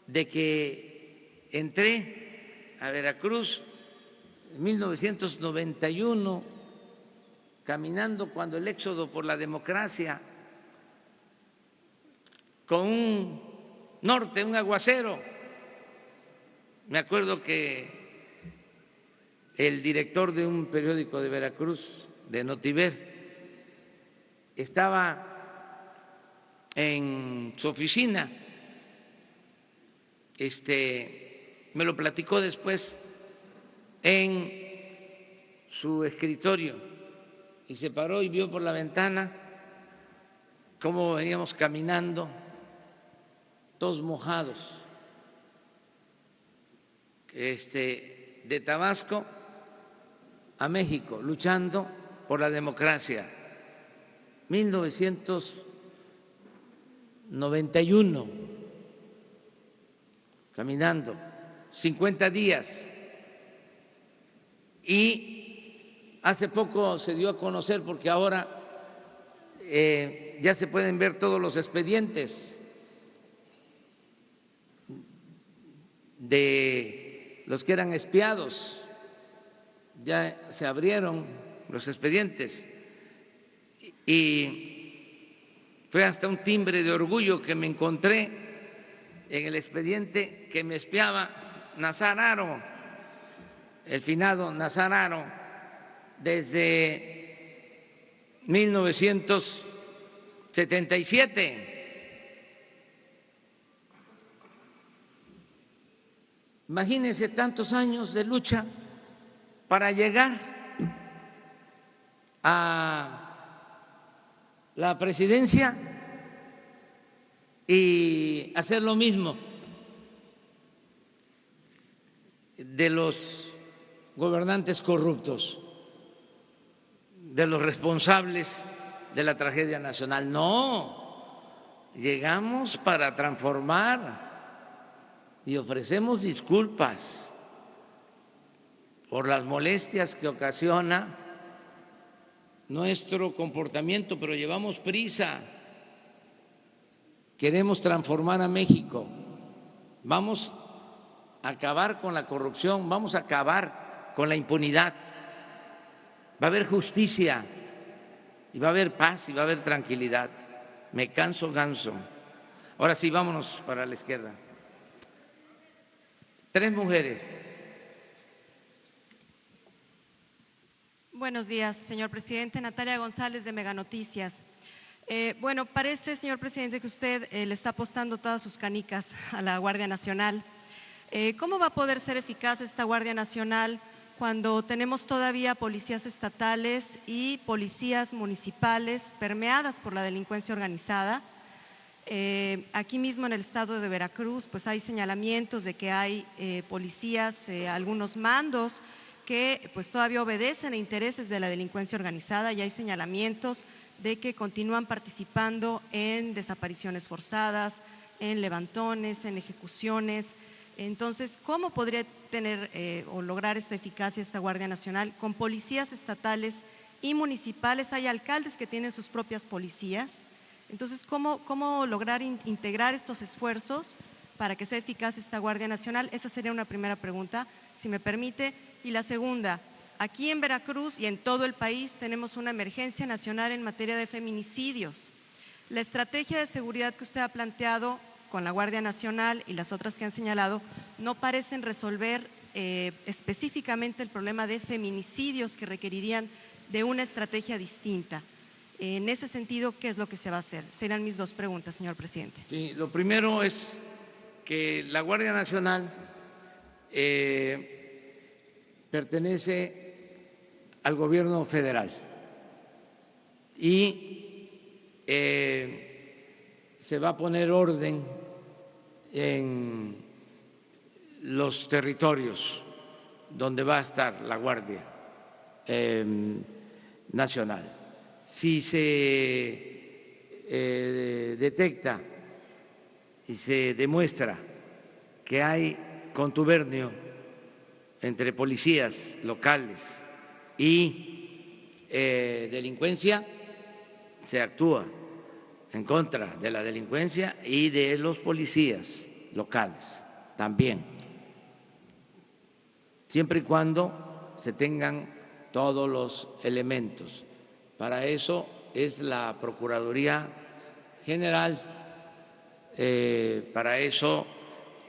[SPEAKER 1] de que entré a Veracruz en 1991 caminando cuando el éxodo por la democracia, con un norte, un aguacero. Me acuerdo que el director de un periódico de Veracruz, de Notiver, estaba en su oficina, me lo platicó después en su escritorio, y se paró y vio por la ventana cómo veníamos caminando, todos mojados, de Tabasco a México, luchando por la democracia. 1991, caminando, 50 días. Y hace poco se dio a conocer, porque ahora ya se pueden ver todos los expedientes de los que eran espiados, ya se abrieron los expedientes y fue hasta un timbre de orgullo que me encontré en el expediente que me espiaba Nazar Haro, el finado Nazar Haro, desde 1977. Imagínense tantos años de lucha para llegar a la presidencia y hacer lo mismo de los gobernantes corruptos, de los responsables de la tragedia nacional. No, llegamos para transformar y ofrecemos disculpas por las molestias que ocasiona nuestro comportamiento, pero llevamos prisa. Queremos transformar a México. Vamos a acabar con la corrupción, vamos a acabar con la impunidad. Va a haber justicia y va a haber paz y va a haber tranquilidad. Me canso ganso. Ahora sí, vámonos para la izquierda. 3 mujeres.
[SPEAKER 6] Buenos días, señor presidente. Natalia González, de Mega Noticias. Bueno, parece, señor presidente, que usted le está apostando todas sus canicas a la Guardia Nacional. ¿Cómo va a poder ser eficaz esta Guardia Nacional cuando tenemos todavía policías estatales y policías municipales permeadas por la delincuencia organizada? Aquí mismo en el estado de Veracruz, pues hay señalamientos de que hay policías, algunos mandos que pues todavía obedecen a intereses de la delincuencia organizada, y hay señalamientos de que continúan participando en desapariciones forzadas, en levantones, en ejecuciones. Entonces, ¿cómo podría tener o lograr esta eficacia esta Guardia Nacional con policías estatales y municipales hay alcaldes que tienen sus propias policías. Entonces, ¿cómo lograr integrar estos esfuerzos para que sea eficaz esta Guardia Nacional? Esa sería una primera pregunta, si me permite. Y la segunda, aquí en Veracruz y en todo el país tenemos una emergencia nacional en materia de feminicidios. La estrategia de seguridad que usted ha planteado con la Guardia Nacional y las otras que han señalado no parecen resolver específicamente el problema de feminicidios que requerirían de una estrategia distinta. En ese sentido, ¿qué es lo que se va a hacer? Serán mis dos preguntas, señor presidente.
[SPEAKER 1] Sí, lo primero es que la Guardia Nacional pertenece al gobierno federal y se va a poner orden en los territorios donde va a estar la Guardia Nacional. Si se detecta y se demuestra que hay contubernio entre policías locales y delincuencia, se actúa en contra de la delincuencia y de los policías locales también, siempre y cuando se tengan todos los elementos. Para eso es la Procuraduría General, para eso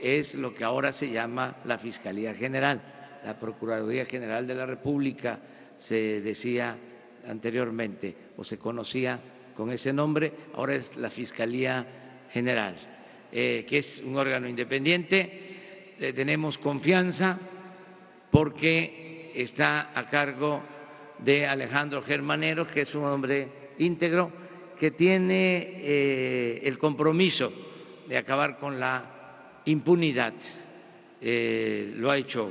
[SPEAKER 1] es lo que ahora se llama la Fiscalía General. La Procuraduría General de la República se decía anteriormente o se conocía con ese nombre, ahora es la Fiscalía General, que es un órgano independiente. Tenemos confianza porque está a cargo de Alejandro Germanero, que es un hombre íntegro, que tiene el compromiso de acabar con la impunidad. Lo ha hecho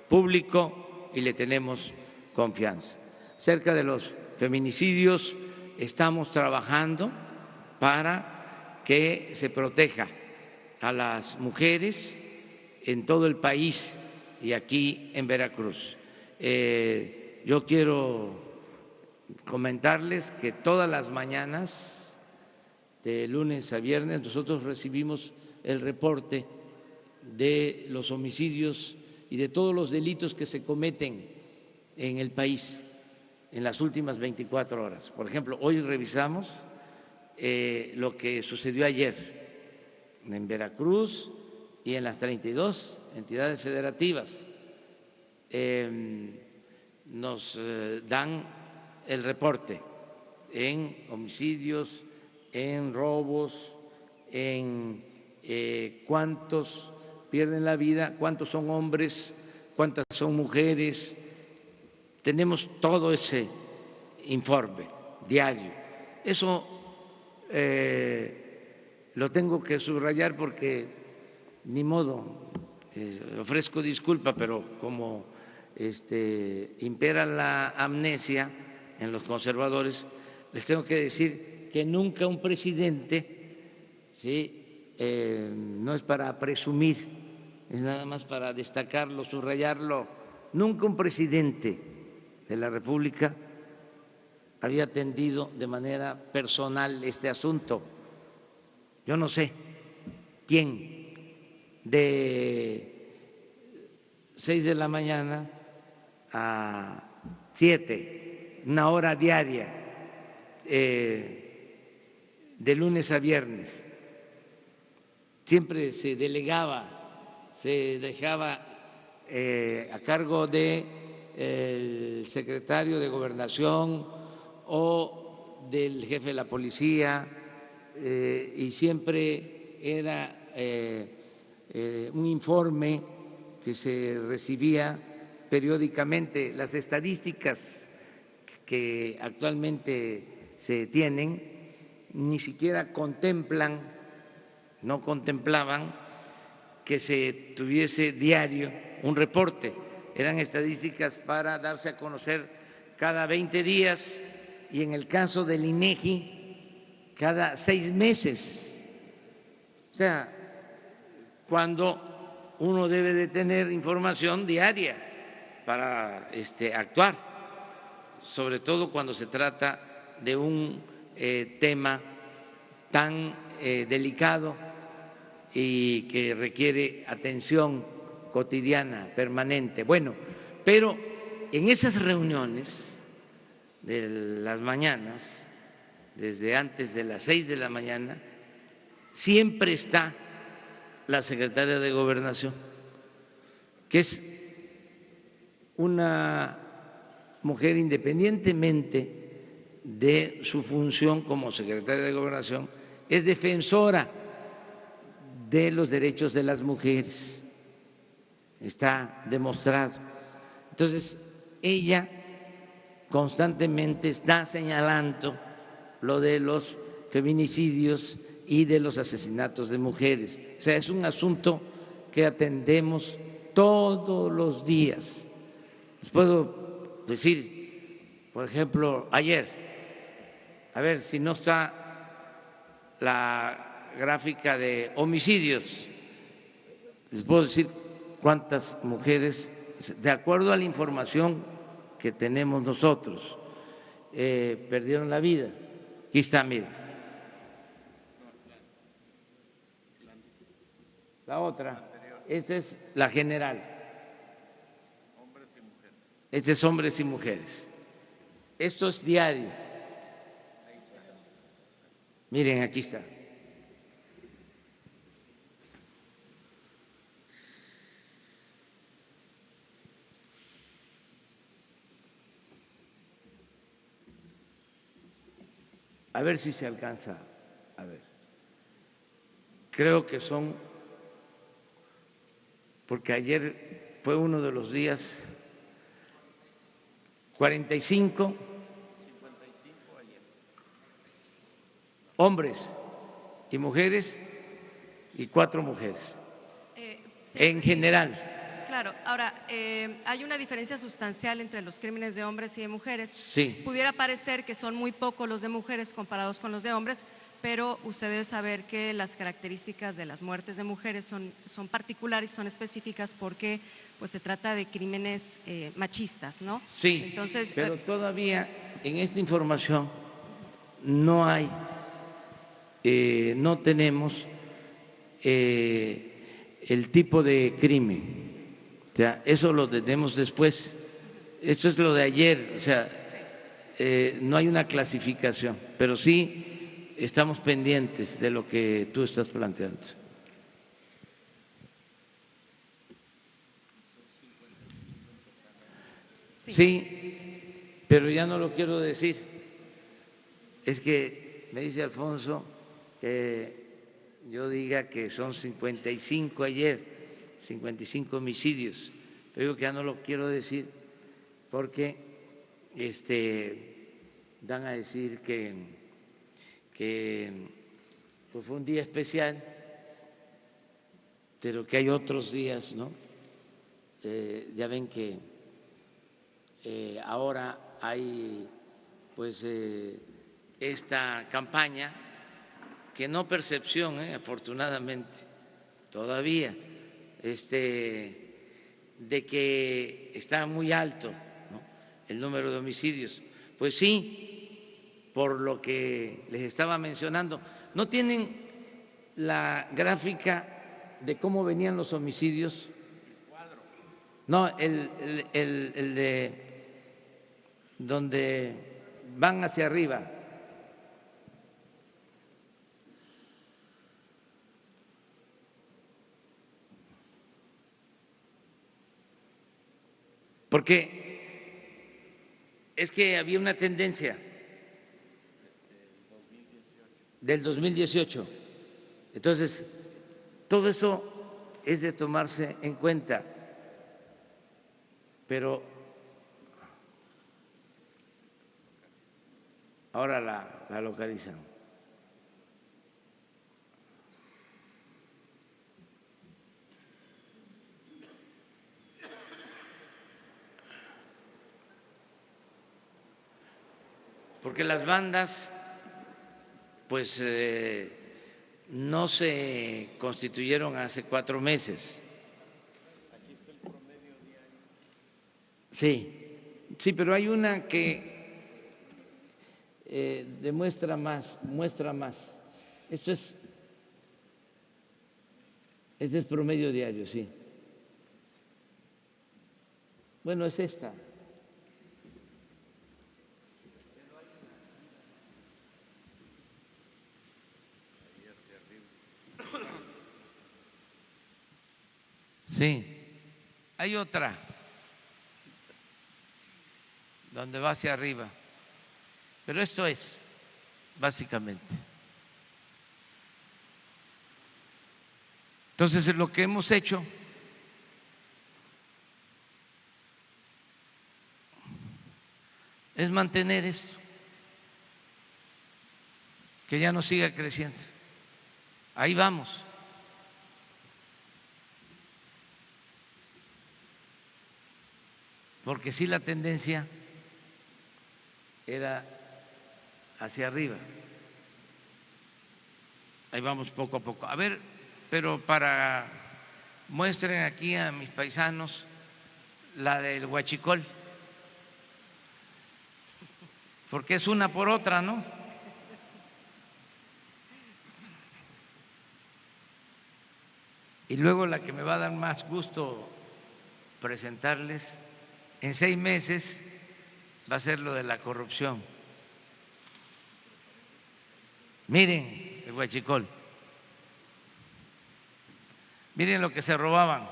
[SPEAKER 1] público y le tenemos confianza. Cerca de los feminicidios, estamos trabajando para que se proteja a las mujeres en todo el país y aquí en Veracruz. Yo quiero comentarles que todas las mañanas, de lunes a viernes, nosotros recibimos el reporte de los homicidios y de todos los delitos que se cometen en el país en las últimas 24 horas. Por ejemplo, hoy revisamos lo que sucedió ayer en Veracruz y en las 32 entidades federativas. Nos dan el reporte en homicidios, en robos, en cuántos pierden la vida, cuántos son hombres, cuántas son mujeres. Tenemos todo ese informe diario. Eso lo tengo que subrayar porque ni modo, ofrezco disculpa, pero como impera la amnesia en los conservadores, les tengo que decir que nunca un presidente, ¿sí? No es para presumir, es nada más para destacarlo, subrayarlo, nunca un presidente de la República había atendido de manera personal este asunto. Yo no sé quién de 6 de la mañana a 7, una hora diaria, de lunes a viernes. Siempre se delegaba, se dejaba a cargo del secretario de Gobernación o del jefe de la policía, y siempre era un informe que se recibía periódicamente. Las estadísticas que actualmente se tienen ni siquiera contemplan, no contemplaban que se tuviese diario un reporte. Eran estadísticas para darse a conocer cada 20 días y en el caso del INEGI cada 6 meses. O sea, cuando uno debe de tener información diaria para actuar. sobre todo cuando se trata de un tema tan delicado y que requiere atención cotidiana, permanente. Bueno, pero en esas reuniones de las mañanas, desde antes de las 6 de la mañana, siempre está la secretaria de Gobernación, que es una mujer, independientemente de su función como secretaria de Gobernación, es defensora de los derechos de las mujeres, está demostrado. Entonces, ella constantemente está señalando lo de los feminicidios y de los asesinatos de mujeres. O sea, es un asunto que atendemos todos los días. Les puedo decir, por ejemplo, ayer, a ver si no está la gráfica de homicidios, les puedo decir cuántas mujeres, de acuerdo a la información que tenemos nosotros, perdieron la vida. Aquí está, mira. La otra, esta es la general. Este es hombres y mujeres. Esto es diario. Miren, aquí está. A ver si se alcanza a ver. Creo que son, porque ayer fue uno de los días 45 hombres y mujeres y 4 mujeres en general.
[SPEAKER 6] Claro, ahora, hay una diferencia sustancial entre los crímenes de hombres y de mujeres.
[SPEAKER 1] Sí.
[SPEAKER 6] Pudiera parecer que son muy pocos los de mujeres comparados con los de hombres, pero usted debe saber que las características de las muertes de mujeres son particulares, son específicas porque pues, se trata de crímenes machistas, ¿no?
[SPEAKER 1] Sí,
[SPEAKER 6] entonces,
[SPEAKER 1] pero todavía en esta información no hay, no tenemos el tipo de crimen. O sea, eso lo tenemos después. Esto es lo de ayer, o sea, no hay una clasificación, pero sí estamos pendientes de lo que tú estás planteando. Sí, pero ya no lo quiero decir. Es que me dice Alfonso que yo diga que son 55 ayer. 55 homicidios, pero digo que ya no lo quiero decir porque van a decir que pues fue un día especial, pero que hay otros días, ¿no? Ya ven que ahora hay pues esta campaña, que no percepción, afortunadamente, todavía, de que está muy alto, ¿no?, el número de homicidios. Pues sí, por lo que les estaba mencionando. ¿No tienen la gráfica de cómo venían los homicidios? No, el de donde van hacia arriba. Porque es que había una tendencia del 2018. Entonces, todo eso es de tomarse en cuenta, pero ahora la localizan. Porque las bandas pues no se constituyeron hace 4 meses. Sí, sí, pero hay una que demuestra más, muestra más. Esto es, este es promedio diario, sí. Bueno, es esta. Sí, hay otra donde va hacia arriba, pero esto es básicamente. Entonces, lo que hemos hecho es mantener esto, que ya no siga creciendo. Ahí vamos. Porque sí, la tendencia era hacia arriba. Ahí vamos poco a poco. A ver, pero para muestren aquí a mis paisanos la del huachicol, porque es una por otra, ¿no? Y luego la que me va a dar más gusto presentarles en 6 meses va a ser lo de la corrupción. Miren el huachicol, miren lo que se robaban.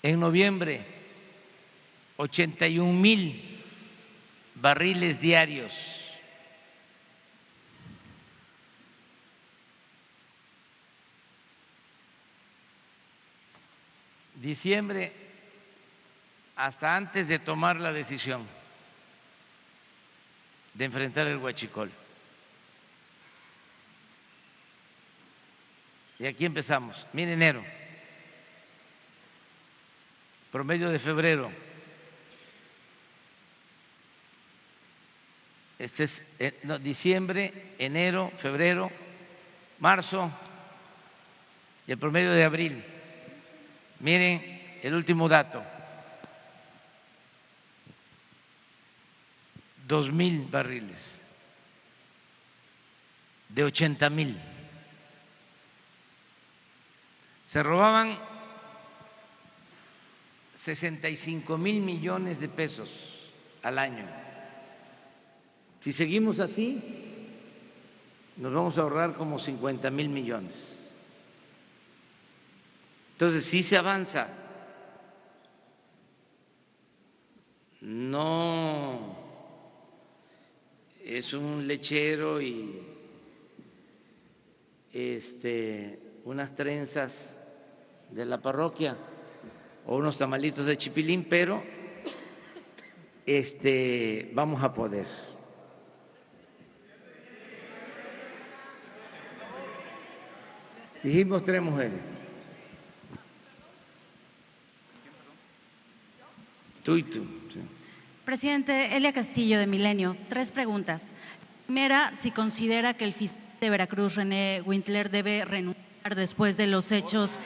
[SPEAKER 1] En noviembre, 81,000 barriles diarios. Diciembre, hasta antes de tomar la decisión de enfrentar el huachicol. Y aquí empezamos. Mire, enero, promedio de febrero. Este es diciembre, enero, febrero, marzo y el promedio de abril. Miren el último dato, 2,000 barriles de 80,000. Se robaban 65,000 millones de pesos al año. Si seguimos así, nos vamos a ahorrar como 50,000 millones. Entonces, sí se avanza. No es un lechero y unas trenzas de la parroquia o unos tamalitos de chipilín, pero vamos a poder. Dijimos 3 mujeres. Tú y tú. Sí.
[SPEAKER 7] Presidente, Elia Castillo, de Milenio. 3 preguntas. Primera, si considera que el fiscal de Veracruz, René Wintler, debe renunciar después de los hechos.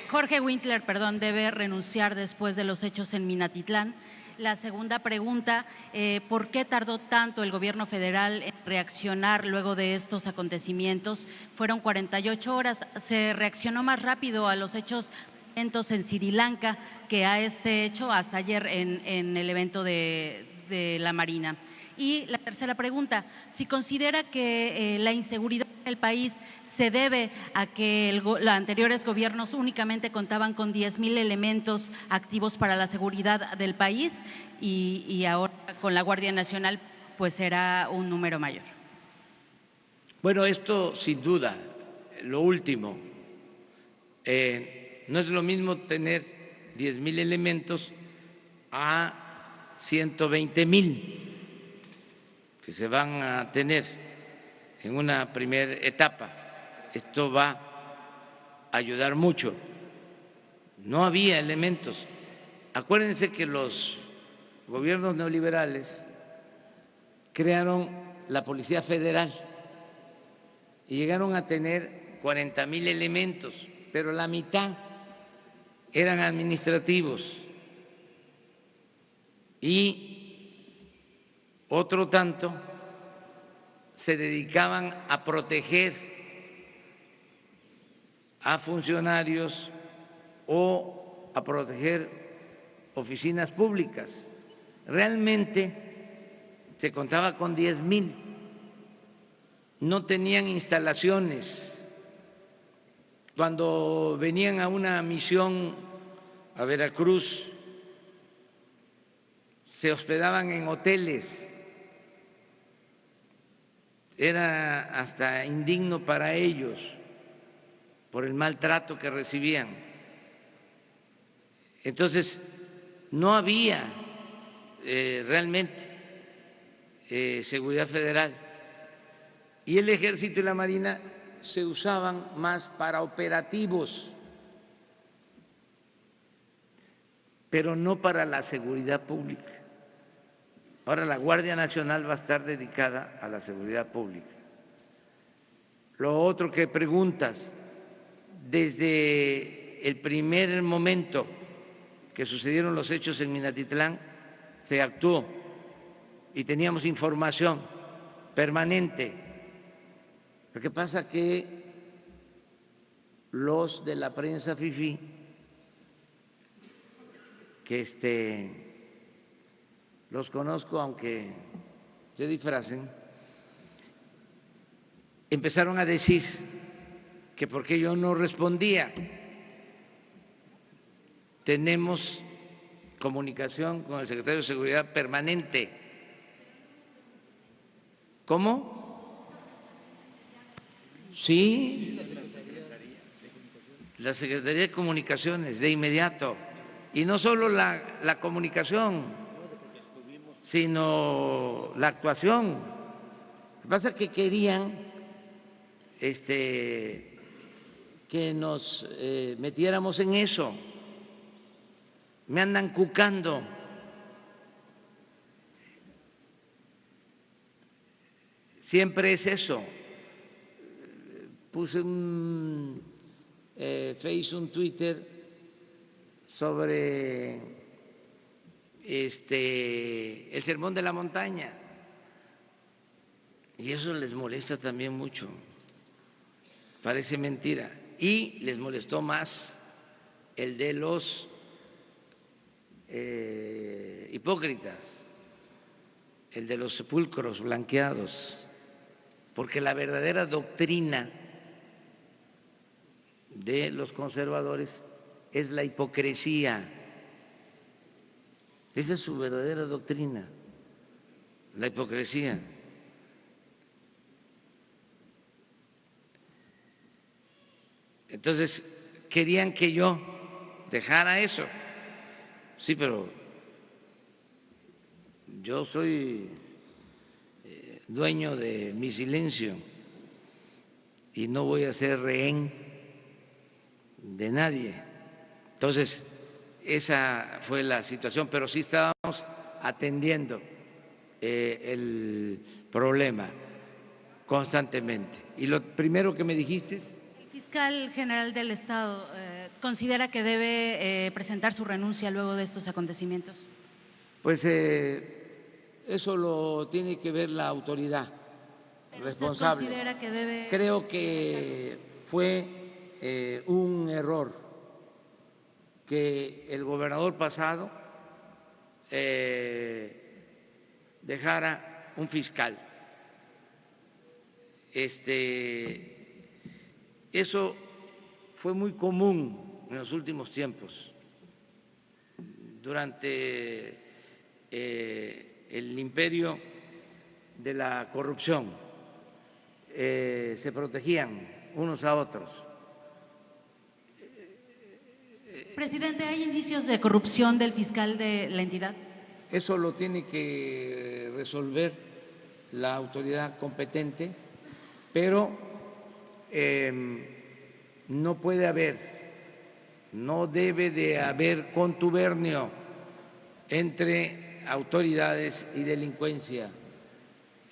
[SPEAKER 7] Jorge Wintler, perdón, debe renunciar después de los hechos en Minatitlán. La segunda pregunta, ¿por qué tardó tanto el gobierno federal en reaccionar luego de estos acontecimientos? Fueron 48 horas. ¿Se reaccionó más rápido a los hechos en Sri Lanka que a este hecho hasta ayer en el evento de la Marina? Y la tercera pregunta, si considera que la inseguridad del país se debe a que los anteriores gobiernos únicamente contaban con 10,000 elementos activos para la seguridad del país y ahora con la Guardia Nacional pues será un número mayor.
[SPEAKER 1] Bueno, esto sin duda, lo último, no es lo mismo tener 10,000 elementos a 120,000 que se van a tener en una primera etapa. Esto va a ayudar mucho. No había elementos. Acuérdense que los gobiernos neoliberales crearon la Policía Federal y llegaron a tener 40,000 elementos, pero la mitad eran administrativos y otro tanto se dedicaban a proteger a funcionarios o a proteger oficinas públicas. Realmente se contaba con 10,000, no tenían instalaciones. Cuando venían a una misión a Veracruz, se hospedaban en hoteles. Era hasta indigno para ellos por el maltrato que recibían. Entonces, no había realmente seguridad federal, y el Ejército y la Marina se usaban más para operativos, pero no para la seguridad pública. Ahora la Guardia Nacional va a estar dedicada a la seguridad pública. Lo otro que preguntas, desde el primer momento que sucedieron los hechos en Minatitlán, se actuó y teníamos información permanente. Lo que pasa que los de la prensa fifí, que los conozco aunque se disfracen, empezaron a decir que por qué yo no respondía. Tenemos comunicación con el secretario de Seguridad permanente. ¿Cómo? Sí, la Secretaría de Comunicaciones, de inmediato. Y no solo la comunicación, sino la actuación. Lo que pasa es que querían que nos metiéramos en eso. Me andan cucando. Siempre es eso. Puse un un Twitter sobre el Sermón de la Montaña, y eso les molesta también mucho. Parece mentira. Y les molestó más el de los hipócritas, el de los sepulcros blanqueados, porque la verdadera doctrina de los conservadores es la hipocresía. Esa es su verdadera doctrina, la hipocresía. Entonces, querían que yo dejara eso. Sí, pero yo soy dueño de mi silencio y no voy a ser rehén de nadie. Entonces, esa fue la situación, pero sí estábamos atendiendo el problema constantemente. Y lo primero que me dijiste es…
[SPEAKER 7] El fiscal general del Estado considera que debe presentar su renuncia luego de estos acontecimientos.
[SPEAKER 1] Pues eso lo tiene que ver la autoridad responsable.
[SPEAKER 7] ¿Usted considera que debe…
[SPEAKER 1] Creo que fue un error que el gobernador pasado dejara un fiscal. Eso fue muy común en los últimos tiempos. Durante el imperio de la corrupción se protegían unos a otros.
[SPEAKER 7] Presidente, ¿hay indicios de corrupción del fiscal de la entidad?
[SPEAKER 1] Eso lo tiene que resolver la autoridad competente, pero no puede haber, no debe de haber contubernio entre autoridades y delincuencia.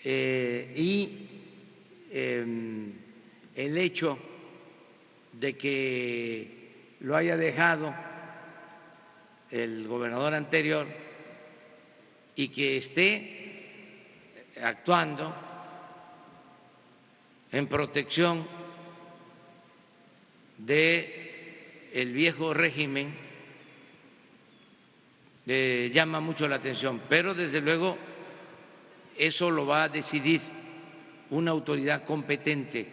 [SPEAKER 1] Y el hecho de que lo haya dejado el gobernador anterior y que esté actuando en protección de el viejo régimen llama mucho la atención, pero desde luego eso lo va a decidir una autoridad competente.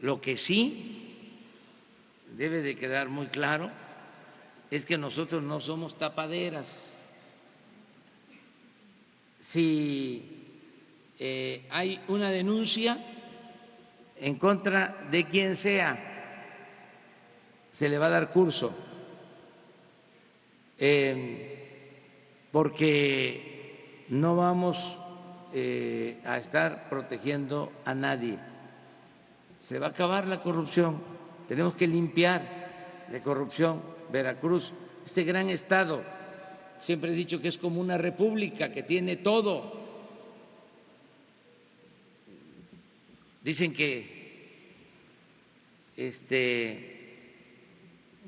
[SPEAKER 1] Lo que sí debe de quedar muy claro es que nosotros no somos tapaderas. Si hay una denuncia en contra de quien sea, se le va a dar curso, porque no vamos a estar protegiendo a nadie. Se va a acabar la corrupción, tenemos que limpiar de corrupción Veracruz, este gran estado. Siempre he dicho que es como una república que tiene todo. Dicen que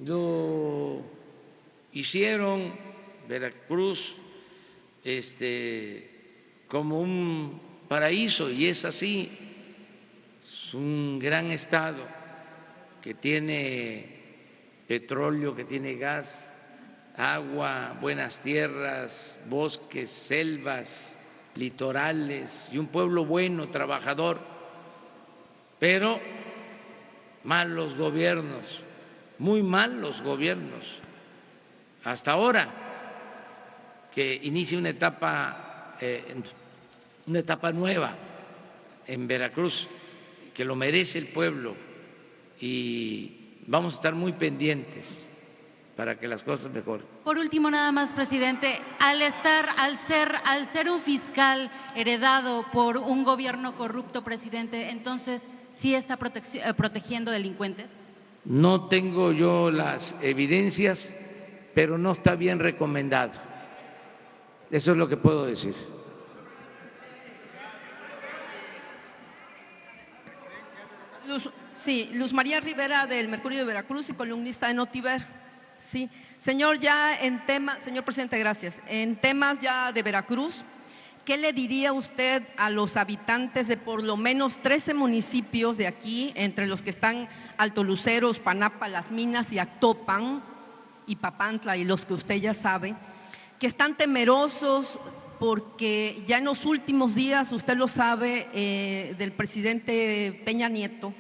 [SPEAKER 1] lo hicieron Veracruz como un paraíso, y es así. Es un gran estado que tiene petróleo, que tiene gas, agua, buenas tierras, bosques, selvas, litorales y un pueblo bueno, trabajador, pero malos gobiernos, muy malos gobiernos. Hasta ahora que inicia una etapa nueva en Veracruz, que lo merece el pueblo, y vamos a estar muy pendientes para que las cosas mejoren.
[SPEAKER 7] Por último, nada más, presidente, al ser un fiscal heredado por un gobierno corrupto, presidente, entonces ¿sí está protegiendo delincuentes?
[SPEAKER 1] No tengo yo las evidencias, pero no está bien recomendado. Eso es lo que puedo decir.
[SPEAKER 8] Luz María Rivera, del Mercurio de Veracruz y columnista de Notiver. Sí, señor, señor presidente, gracias. En temas ya de Veracruz, ¿qué le diría usted a los habitantes de por lo menos 13 municipios de aquí, entre los que están Alto Luceros, Panapa, Las Minas y Actopan y Papantla, y los que usted ya sabe, que están temerosos porque ya en los últimos días, usted lo sabe, del presidente Peña Nieto,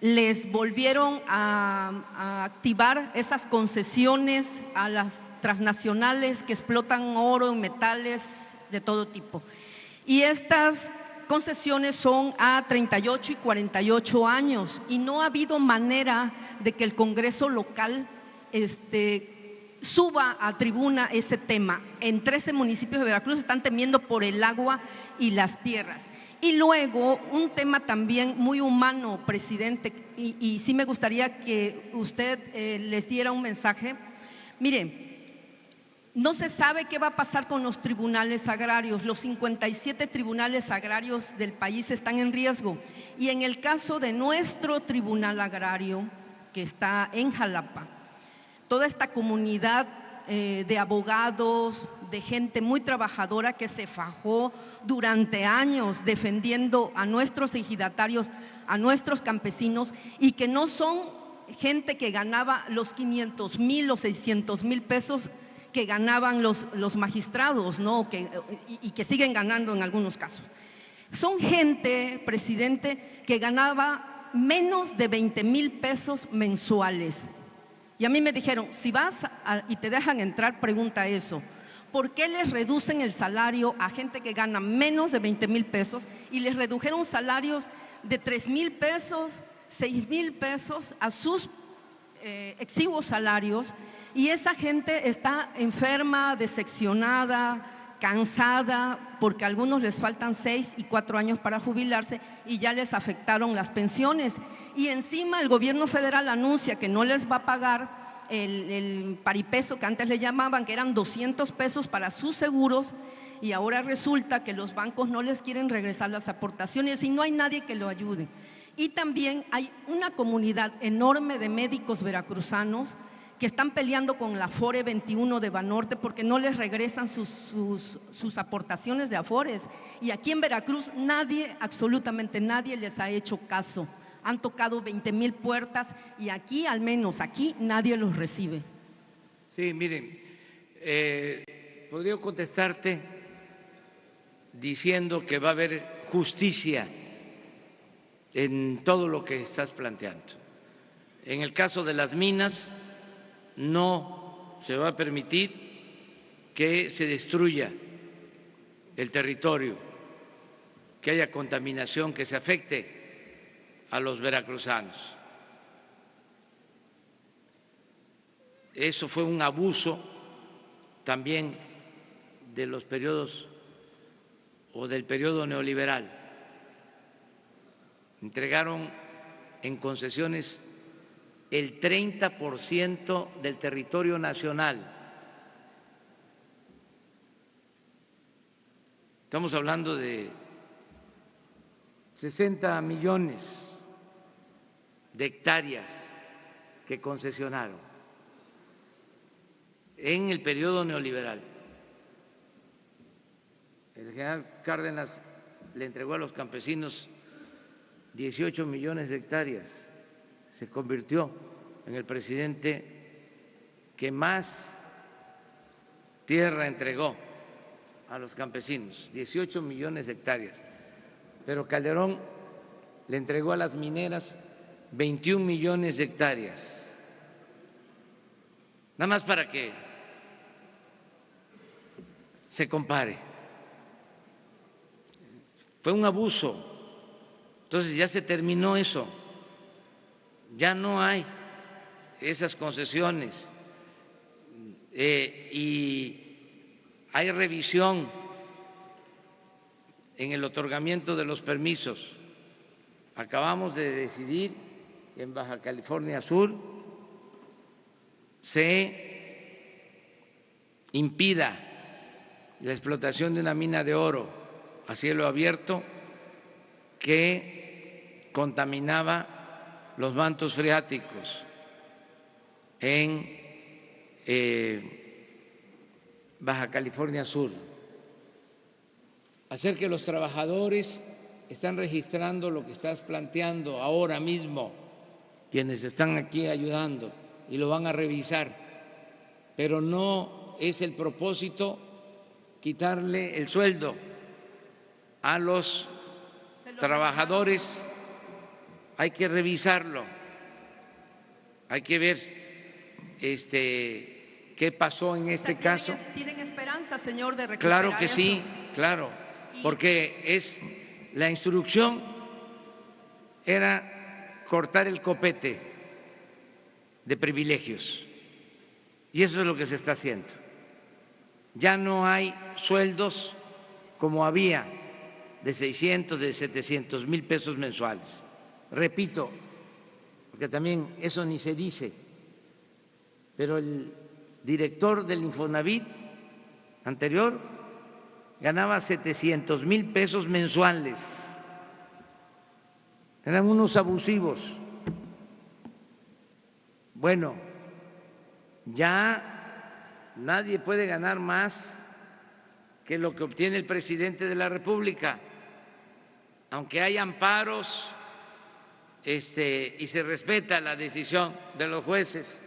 [SPEAKER 8] les volvieron a activar esas concesiones a las transnacionales que explotan oro y metales de todo tipo? Y estas concesiones son a 38 y 48 años y no ha habido manera de que el Congreso local suba a tribuna ese tema. En 13 municipios de Veracruz están temiendo por el agua y las tierras. Y luego un tema también muy humano, presidente, y sí me gustaría que usted les diera un mensaje. Mire, no se sabe qué va a pasar con los tribunales agrarios. Los 57 tribunales agrarios del país están en riesgo. Y en el caso de nuestro tribunal agrario, que está en Jalapa, toda esta comunidad de abogados, de gente muy trabajadora que se fajó durante años defendiendo a nuestros ejidatarios, a nuestros campesinos, y que no son gente que ganaba los 500,000, los 600,000 pesos que ganaban los magistrados, ¿no? y que siguen ganando en algunos casos. Son gente, presidente, que ganaba menos de 20,000 pesos mensuales. Y a mí me dijeron, si vas y te dejan entrar, pregunta eso. ¿Por qué les reducen el salario a gente que gana menos de 20,000 pesos y les redujeron salarios de 3,000 pesos, 6,000 pesos a sus exiguos salarios? Y esa gente está enferma, decepcionada, cansada, porque a algunos les faltan 6 y 4 años para jubilarse y ya les afectaron las pensiones. Y encima el gobierno federal anuncia que no les va a pagar el paripeso que antes le llamaban, que eran 200 pesos para sus seguros, y ahora resulta que los bancos no les quieren regresar las aportaciones y no hay nadie que lo ayude. Y también hay una comunidad enorme de médicos veracruzanos que están peleando con la Afore 21 de Banorte porque no les regresan sus aportaciones de Afores. Y aquí en Veracruz nadie, absolutamente nadie les ha hecho caso. Han tocado 20,000 puertas y aquí, al menos aquí, nadie los recibe.
[SPEAKER 1] Sí, miren, podría contestarte diciendo que va a haber justicia en todo lo que estás planteando. En el caso de las minas, no se va a permitir que se destruya el territorio, que haya contaminación, que se afecte a los veracruzanos. Eso fue un abuso también de los periodos o del periodo neoliberal. Entregaron en concesiones el 30% del territorio nacional. Estamos hablando de 60 millones de hectáreas que concesionaron en el periodo neoliberal. El general Cárdenas le entregó a los campesinos 18 millones de hectáreas. Se convirtió en el presidente que más tierra entregó a los campesinos, 18 millones de hectáreas. Pero Calderón le entregó a las mineras 21 millones de hectáreas. Nada más para que se compare. Fue un abuso. Entonces ya se terminó eso. Ya no hay esas concesiones y hay revisión en el otorgamiento de los permisos. Acabamos de decidir que en Baja California Sur se impida la explotación de una mina de oro a cielo abierto que contaminaba los mantos freáticos en Baja California Sur. Hacer que los trabajadores están registrando lo que estás planteando ahora mismo, quienes están aquí ayudando, y lo van a revisar, pero no es el propósito quitarle el sueldo a los trabajadores. Hay que revisarlo, hay que ver qué pasó en este caso.
[SPEAKER 8] ¿Tienen esperanza, señor, de recuperar
[SPEAKER 1] Claro que
[SPEAKER 8] eso?
[SPEAKER 1] sí, claro, porque la instrucción era cortar el copete de privilegios y eso es lo que se está haciendo. Ya no hay sueldos como había de 600, de 700 mil pesos mensuales. Repito, porque también eso ni se dice, pero el director del Infonavit anterior ganaba 700 mil pesos mensuales. Eran unos abusivos. Bueno, ya nadie puede ganar más que lo que obtiene el presidente de la República, aunque hay amparos y se respeta la decisión de los jueces,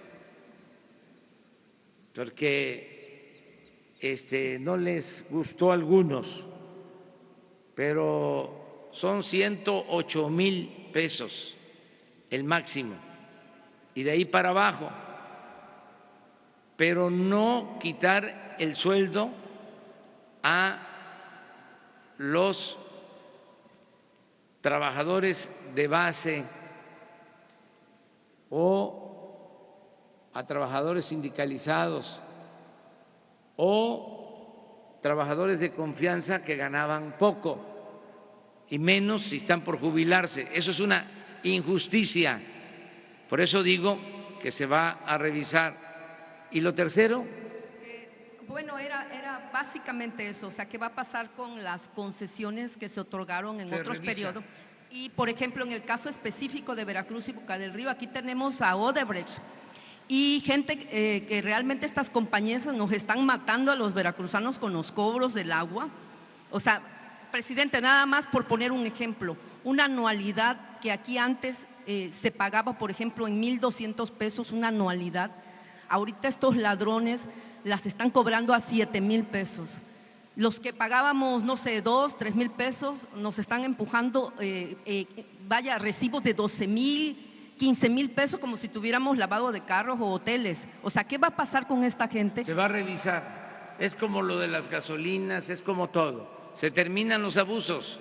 [SPEAKER 1] porque no les gustó a algunos, pero son 108,000 pesos el máximo y de ahí para abajo, pero no quitar el sueldo a los trabajadores de base o a trabajadores sindicalizados o trabajadores de confianza que ganaban poco y menos si están por jubilarse. Eso es una injusticia. Por eso digo que se va a revisar. Y lo tercero…
[SPEAKER 8] Bueno, era básicamente eso, o sea, ¿qué va a pasar con las concesiones que se otorgaron en otros periodos? Y, por ejemplo, en el caso específico de Veracruz y Boca del Río, aquí tenemos a Odebrecht y gente que realmente estas compañías nos están matando a los veracruzanos con los cobros del agua. O sea, presidente, nada más por poner un ejemplo, una anualidad que aquí antes se pagaba, por ejemplo, en 1,200 pesos una anualidad, ahorita estos ladrones las están cobrando a 7,000 pesos. Los que pagábamos, no sé, 2, 3,000 pesos, nos están empujando, recibos de 12,000, 15,000 pesos, como si tuviéramos lavado de carros o hoteles. O sea, ¿qué va a pasar con esta gente?
[SPEAKER 1] Se va a revisar. Es como lo de las gasolinas, es como todo. Se terminan los abusos.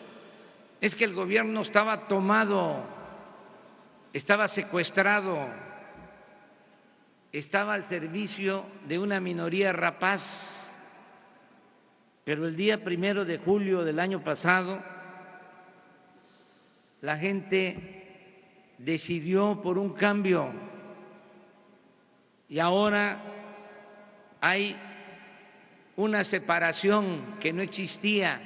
[SPEAKER 1] Es que el gobierno estaba tomado, estaba secuestrado, estaba al servicio de una minoría rapaz. Pero el día 1 de julio del año pasado, la gente decidió por un cambio y ahora hay una separación que no existía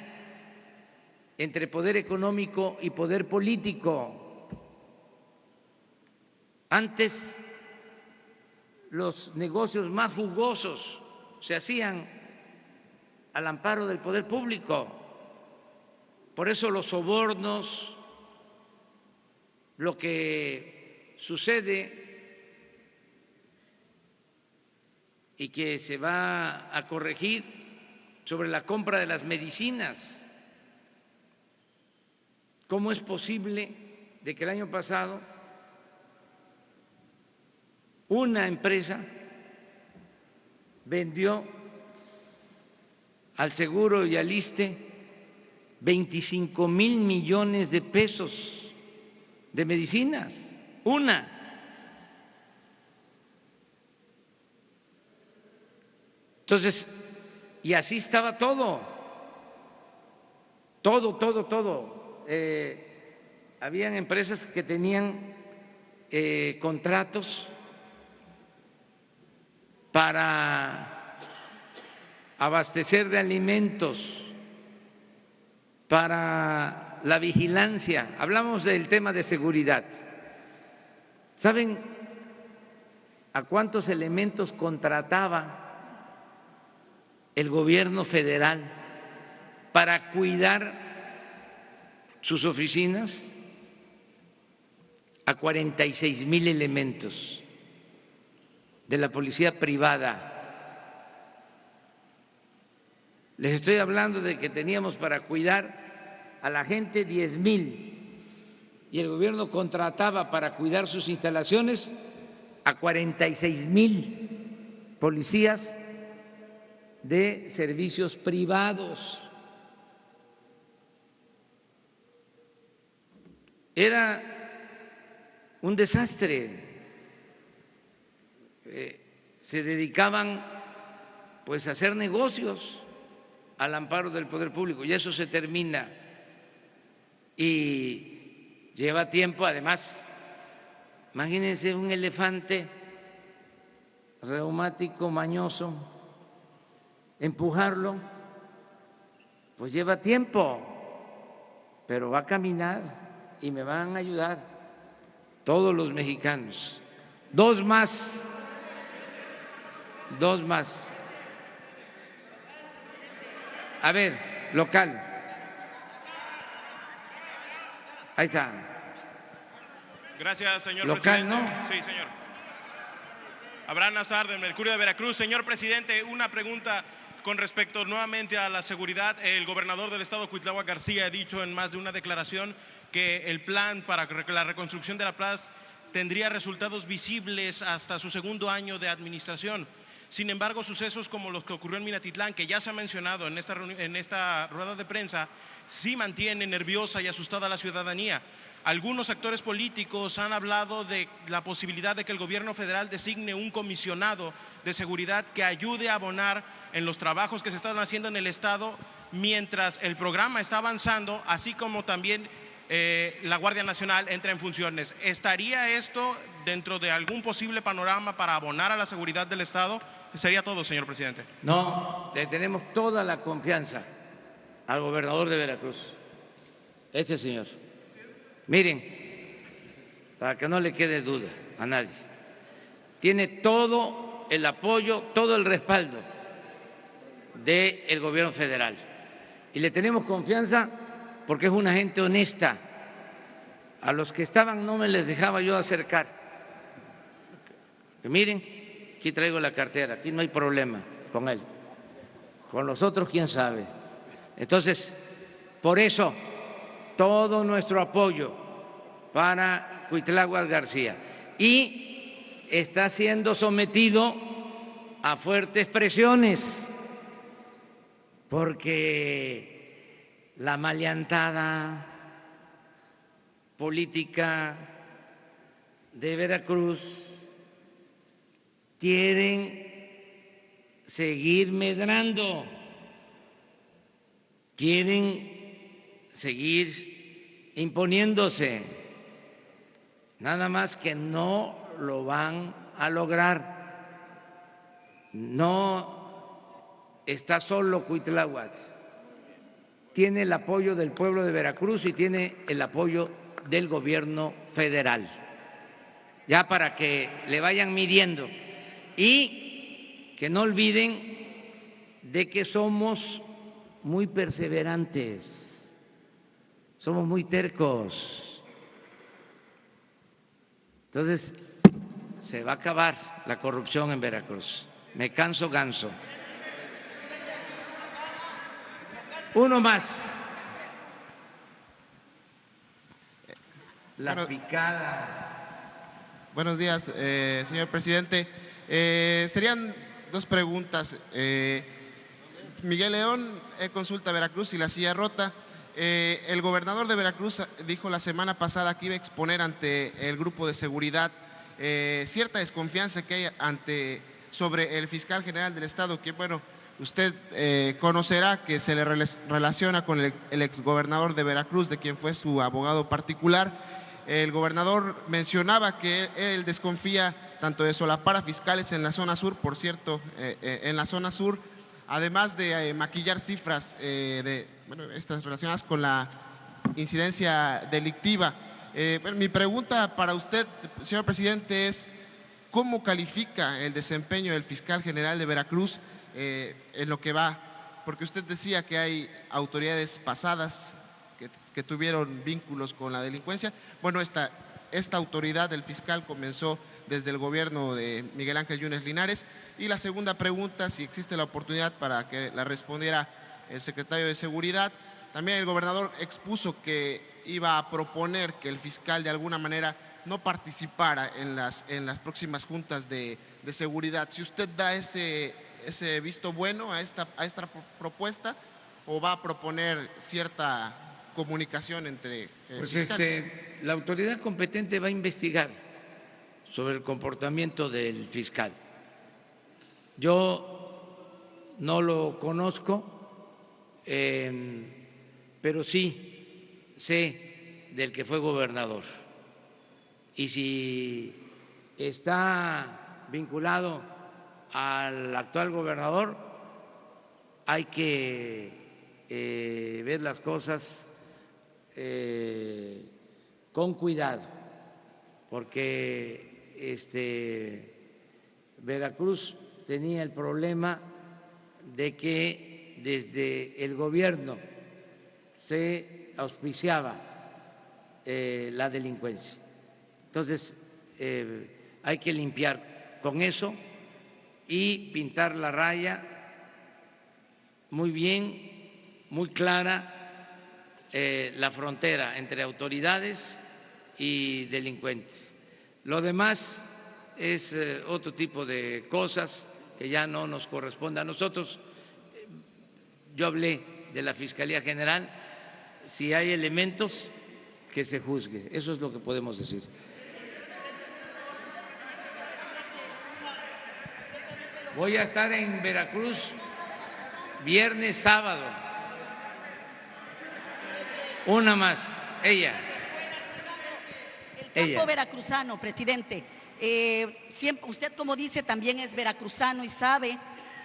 [SPEAKER 1] entre poder económico y poder político. Antes los negocios más jugosos se hacían al amparo del poder público. Por eso los sobornos, lo que sucede y que se va a corregir sobre la compra de las medicinas. ¿Cómo es posible de que el año pasado una empresa vendió al Seguro y al ISSSTE 25,000 millones de pesos de medicinas? Una. Entonces, y así estaba todo. Habían empresas que tenían contratos para abastecer de alimentos, para la vigilancia. Hablamos del tema de seguridad. ¿Saben a cuántos elementos contrataba el gobierno federal para cuidar sus oficinas? A 46,000 elementos de la policía privada. Les estoy hablando de que teníamos para cuidar a la gente 10,000 y el gobierno contrataba para cuidar sus instalaciones a 46,000 policías de servicios privados. Era un desastre. Se dedicaban pues a hacer negocios al amparo del poder público y eso se termina y lleva tiempo. Además, imagínense un elefante reumático mañoso, empujarlo pues lleva tiempo, pero va a caminar y me van a ayudar todos los mexicanos. Dos más. A ver, local. Ahí está.
[SPEAKER 9] Gracias, señor
[SPEAKER 1] local,
[SPEAKER 9] presidente.
[SPEAKER 1] ¿no?
[SPEAKER 9] Sí, señor. Abraham Nazar, del Mercurio de Veracruz. Señor presidente, una pregunta con respecto nuevamente a la seguridad. El gobernador del estado, Cuitláhuac García, ha dicho en más de una declaración que el plan para la reconstrucción de la plaza tendría resultados visibles hasta su segundo año de administración. Sin embargo, sucesos como los que ocurrió en Minatitlán, que ya se ha mencionado en esta rueda de prensa, sí mantienen nerviosa y asustada a la ciudadanía. Algunos actores políticos han hablado de la posibilidad de que el gobierno federal designe un comisionado de seguridad que ayude a abonar en los trabajos que se están haciendo en el estado mientras el programa está avanzando, así como también la Guardia Nacional entra en funciones. ¿Estaría esto dentro de algún posible panorama para abonar a la seguridad del estado? Sería todo, señor presidente.
[SPEAKER 1] No, le tenemos toda la confianza al gobernador de Veracruz, este señor. Miren, para que no le quede duda a nadie, tiene todo el apoyo, todo el respaldo del gobierno federal. Y le tenemos confianza porque es una gente honesta. A los que estaban no me les dejaba yo acercar. Miren, aquí traigo la cartera, aquí no hay problema con él. Con los otros, quién sabe. Entonces, por eso, todo nuestro apoyo para Cuitláhuac García. Y está siendo sometido a fuertes presiones, porque la maleantada política de Veracruz quieren seguir medrando, quieren seguir imponiéndose, nada más que no lo van a lograr. No está solo Cuitláhuac, tiene el apoyo del pueblo de Veracruz y tiene el apoyo del gobierno federal, ya para que le vayan midiendo y que no olviden de que somos muy perseverantes, somos muy tercos. Entonces, se va a acabar la corrupción en Veracruz. Me canso ganso. Uno más. Las picadas.
[SPEAKER 9] Buenos días, señor presidente. Serían dos preguntas. Miguel León, consulta Veracruz y la silla rota. El gobernador de Veracruz dijo la semana pasada que iba a exponer ante el grupo de seguridad cierta desconfianza que hay sobre el fiscal general del Estado, que bueno, usted conocerá que se le relaciona con el exgobernador de Veracruz, de quien fue su abogado particular. El gobernador mencionaba que él desconfía tanto de solapar a fiscales en la zona sur, por cierto, en la zona sur, además de maquillar cifras estas relacionadas con la incidencia delictiva. Mi pregunta para usted, señor presidente, es ¿cómo califica el desempeño del fiscal general de Veracruz en lo que va? Porque usted decía que hay autoridades pasadas que tuvieron vínculos con la delincuencia. Bueno, esta autoridad del fiscal comenzó desde el gobierno de Miguel Ángel Yunes Linares. Y la segunda pregunta, si existe la oportunidad para que la respondiera el secretario de Seguridad. También el gobernador expuso que iba a proponer que el fiscal de alguna manera no participara en las próximas juntas de seguridad. Si usted da ese visto bueno a esta propuesta, o va a proponer cierta comunicación entre
[SPEAKER 1] la autoridad competente va a investigar sobre el comportamiento del fiscal. Yo no lo conozco, pero sí sé del que fue gobernador. Y si está vinculado al actual gobernador, hay que ver las cosas con cuidado, porque Veracruz tenía el problema de que desde el gobierno se auspiciaba la delincuencia. Entonces, hay que limpiar con eso y pintar la raya muy bien, muy clara, la frontera entre autoridades y delincuentes. Lo demás es otro tipo de cosas que ya no nos corresponde a nosotros. Yo hablé de la Fiscalía General, si hay elementos que se juzgue, eso es lo que podemos decir. Voy a estar en Veracruz viernes, sábado. Una más, ella.
[SPEAKER 10] El campo veracruzano, presidente. Siempre, usted, como dice, también es veracruzano y sabe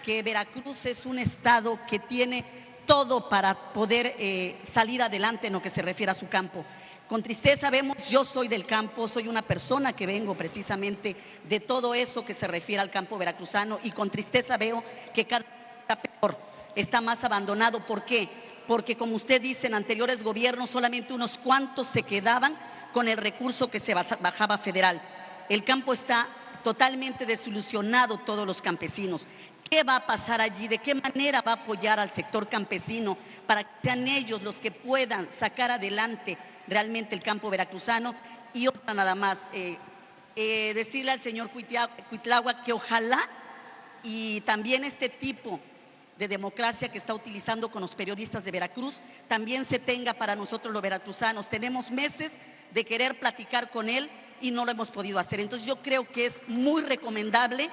[SPEAKER 10] que Veracruz es un estado que tiene todo para poder salir adelante en lo que se refiere a su campo. Con tristeza vemos, yo soy del campo, soy una persona que vengo precisamente de todo eso que se refiere al campo veracruzano, y con tristeza veo que cada vez está peor, está más abandonado. ¿Por qué? Porque, como usted dice, en anteriores gobiernos solamente unos cuantos se quedaban con el recurso que se bajaba federal. El campo está totalmente desilusionado, todos los campesinos. ¿Qué va a pasar allí? ¿De qué manera va a apoyar al sector campesino para que sean ellos los que puedan sacar adelante realmente el campo veracruzano? Y otra nada más, decirle al señor Cuitláhuac que ojalá y también este tipo de democracia que está utilizando con los periodistas de Veracruz también se tenga para nosotros los veracruzanos. Tenemos meses de querer platicar con él y no lo hemos podido hacer. Entonces yo creo que es muy recomendable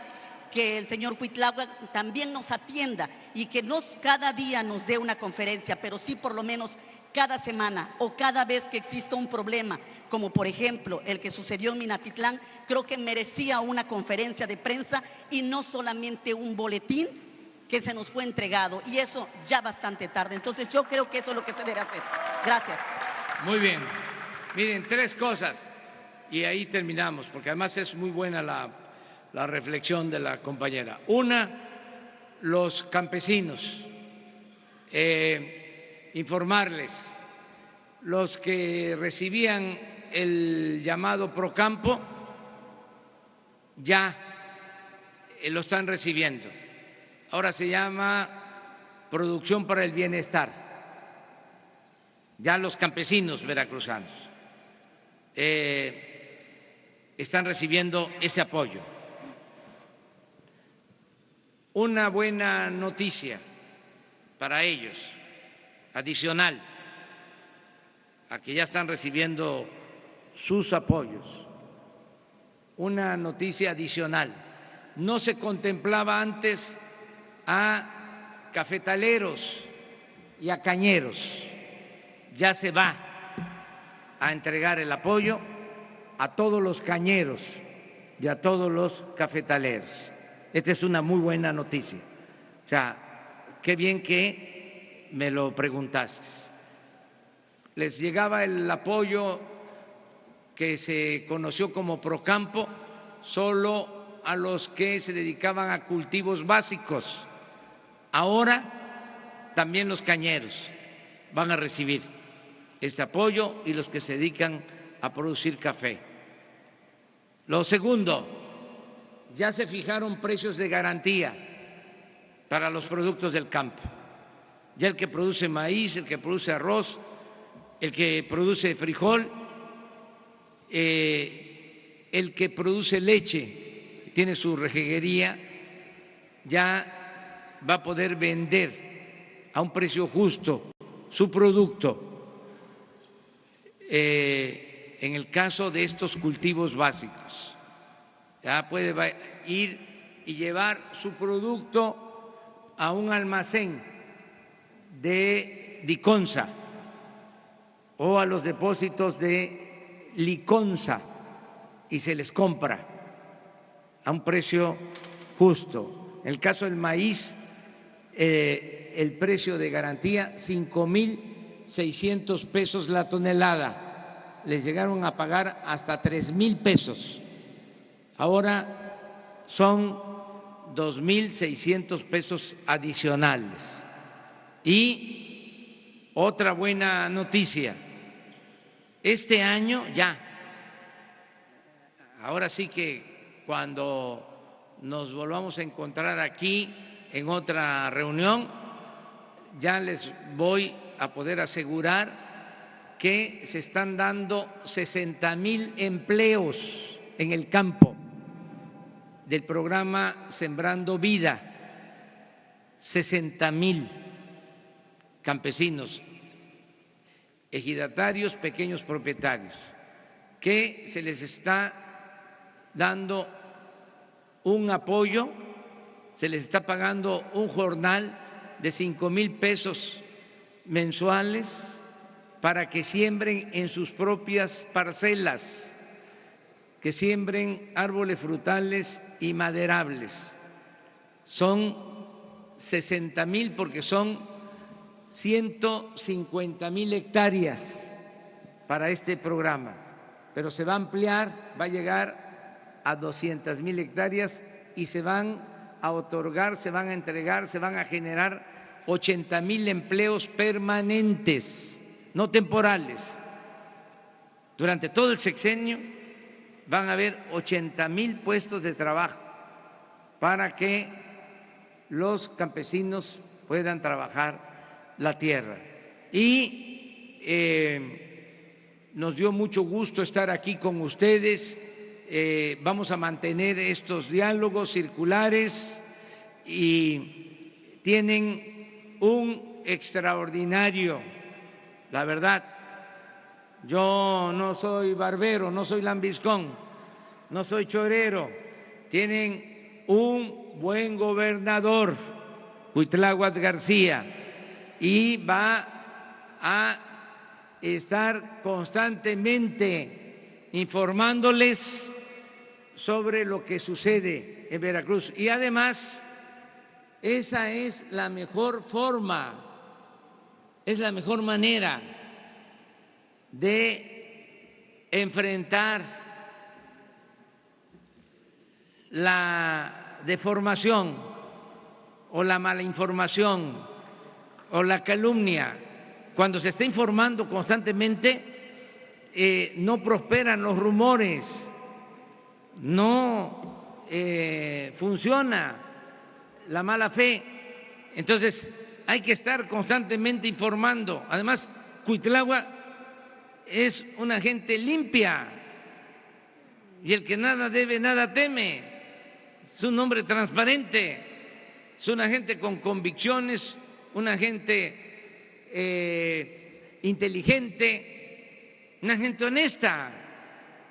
[SPEAKER 10] que el señor Cuitláhuac también nos atienda y que cada día nos dé una conferencia, pero sí por lo menos cada semana o cada vez que exista un problema, como por ejemplo el que sucedió en Minatitlán, creo que merecía una conferencia de prensa y no solamente un boletín que se nos fue entregado, y eso ya bastante tarde. Entonces yo creo que eso es lo que se debe hacer. Gracias.
[SPEAKER 1] Muy bien. Miren, 3 cosas y ahí terminamos, porque además es muy buena la reflexión de la compañera. Una, los campesinos, informarles, los que recibían el llamado Procampo ya lo están recibiendo. Ahora se llama Producción para el Bienestar. Ya los campesinos veracruzanos están recibiendo ese apoyo. Una buena noticia para ellos, adicional a que ya están recibiendo sus apoyos. Una noticia adicional. No se contemplaba antes a cafetaleros y a cañeros. Ya se va a entregar el apoyo a todos los cañeros y a todos los cafetaleros. Esta es una muy buena noticia. O sea, qué bien que me lo preguntaste. Les llegaba el apoyo que se conoció como Procampo solo a los que se dedicaban a cultivos básicos. Ahora también los cañeros van a recibir este apoyo y los que se dedican a producir café. Lo segundo, ya se fijaron precios de garantía para los productos del campo. Ya el que produce maíz, el que produce arroz, el que produce frijol, el que produce leche, tiene su rejeguería, ya va a poder vender a un precio justo su producto. En el caso de estos cultivos básicos, ya puede ir y llevar su producto a un almacén de Diconsa o a los depósitos de Liconsa y se les compra a un precio justo. En el caso del maíz, el precio de garantía, 5,600 pesos la tonelada. Les llegaron a pagar hasta 3,000 pesos. Ahora son 2,600 pesos adicionales. Y otra buena noticia, este año ya, ahora sí que cuando nos volvamos a encontrar aquí en otra reunión, ya les voy a poder asegurar que se están dando 60,000 empleos en el campo del programa Sembrando Vida. 60,000 campesinos, ejidatarios, pequeños propietarios, que se les está dando un apoyo, se les está pagando un jornal de 5,000 pesos mensuales para que siembren en sus propias parcelas, que siembren árboles frutales y maderables. Son 60,000 porque son 150,000 hectáreas para este programa, pero se va a ampliar, va a llegar a 200,000 hectáreas y se van a otorgar, se van a entregar, se van a generar 80,000 empleos permanentes, no temporales. Durante todo el sexenio van a haber 80,000 puestos de trabajo para que los campesinos puedan trabajar la tierra. Y nos dio mucho gusto estar aquí con ustedes. Vamos a mantener estos diálogos circulares y tienen un extraordinario, la verdad. Yo no soy barbero, no soy lambiscón, no soy chorero. Tienen un buen gobernador, Cuitláhuac García, y va a estar constantemente informándoles sobre lo que sucede en Veracruz. Y además, esa es la mejor forma, es la mejor manera de enfrentar la deformación o la mala información o la calumnia. Cuando se está informando constantemente, no prosperan los rumores, no funciona la mala fe. Entonces, hay que estar constantemente informando. Además, Cuitláhuac es una gente limpia y el que nada debe, nada teme. Es un hombre transparente, es una gente con convicciones, una gente inteligente, una gente honesta.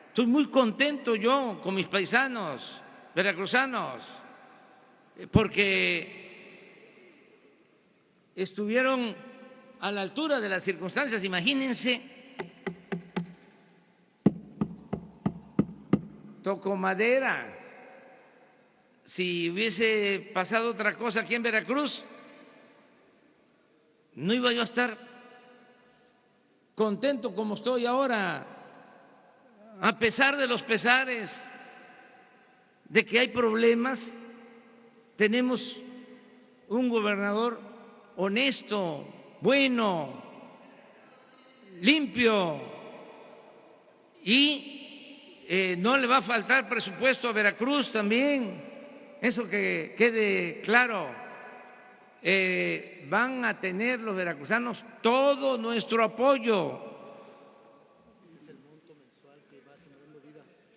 [SPEAKER 1] Estoy muy contento yo con mis paisanos veracruzanos porque estuvieron a la altura de las circunstancias. Imagínense, toco madera, si hubiese pasado otra cosa aquí en Veracruz, no iba yo a estar contento como estoy ahora, a pesar de los pesares, de que hay problemas. Tenemos un gobernador honesto, bueno, limpio, y no le va a faltar presupuesto a Veracruz también, eso que quede claro. Van a tener los veracruzanos todo nuestro apoyo.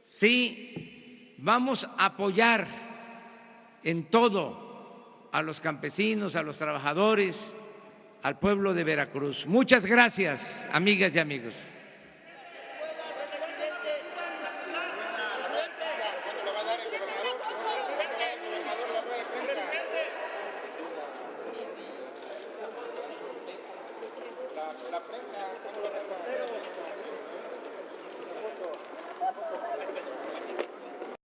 [SPEAKER 1] Sí, vamos a apoyar en todo a los campesinos, a los trabajadores, al pueblo de Veracruz. Muchas gracias, amigas y amigos.
[SPEAKER 11] La prensa,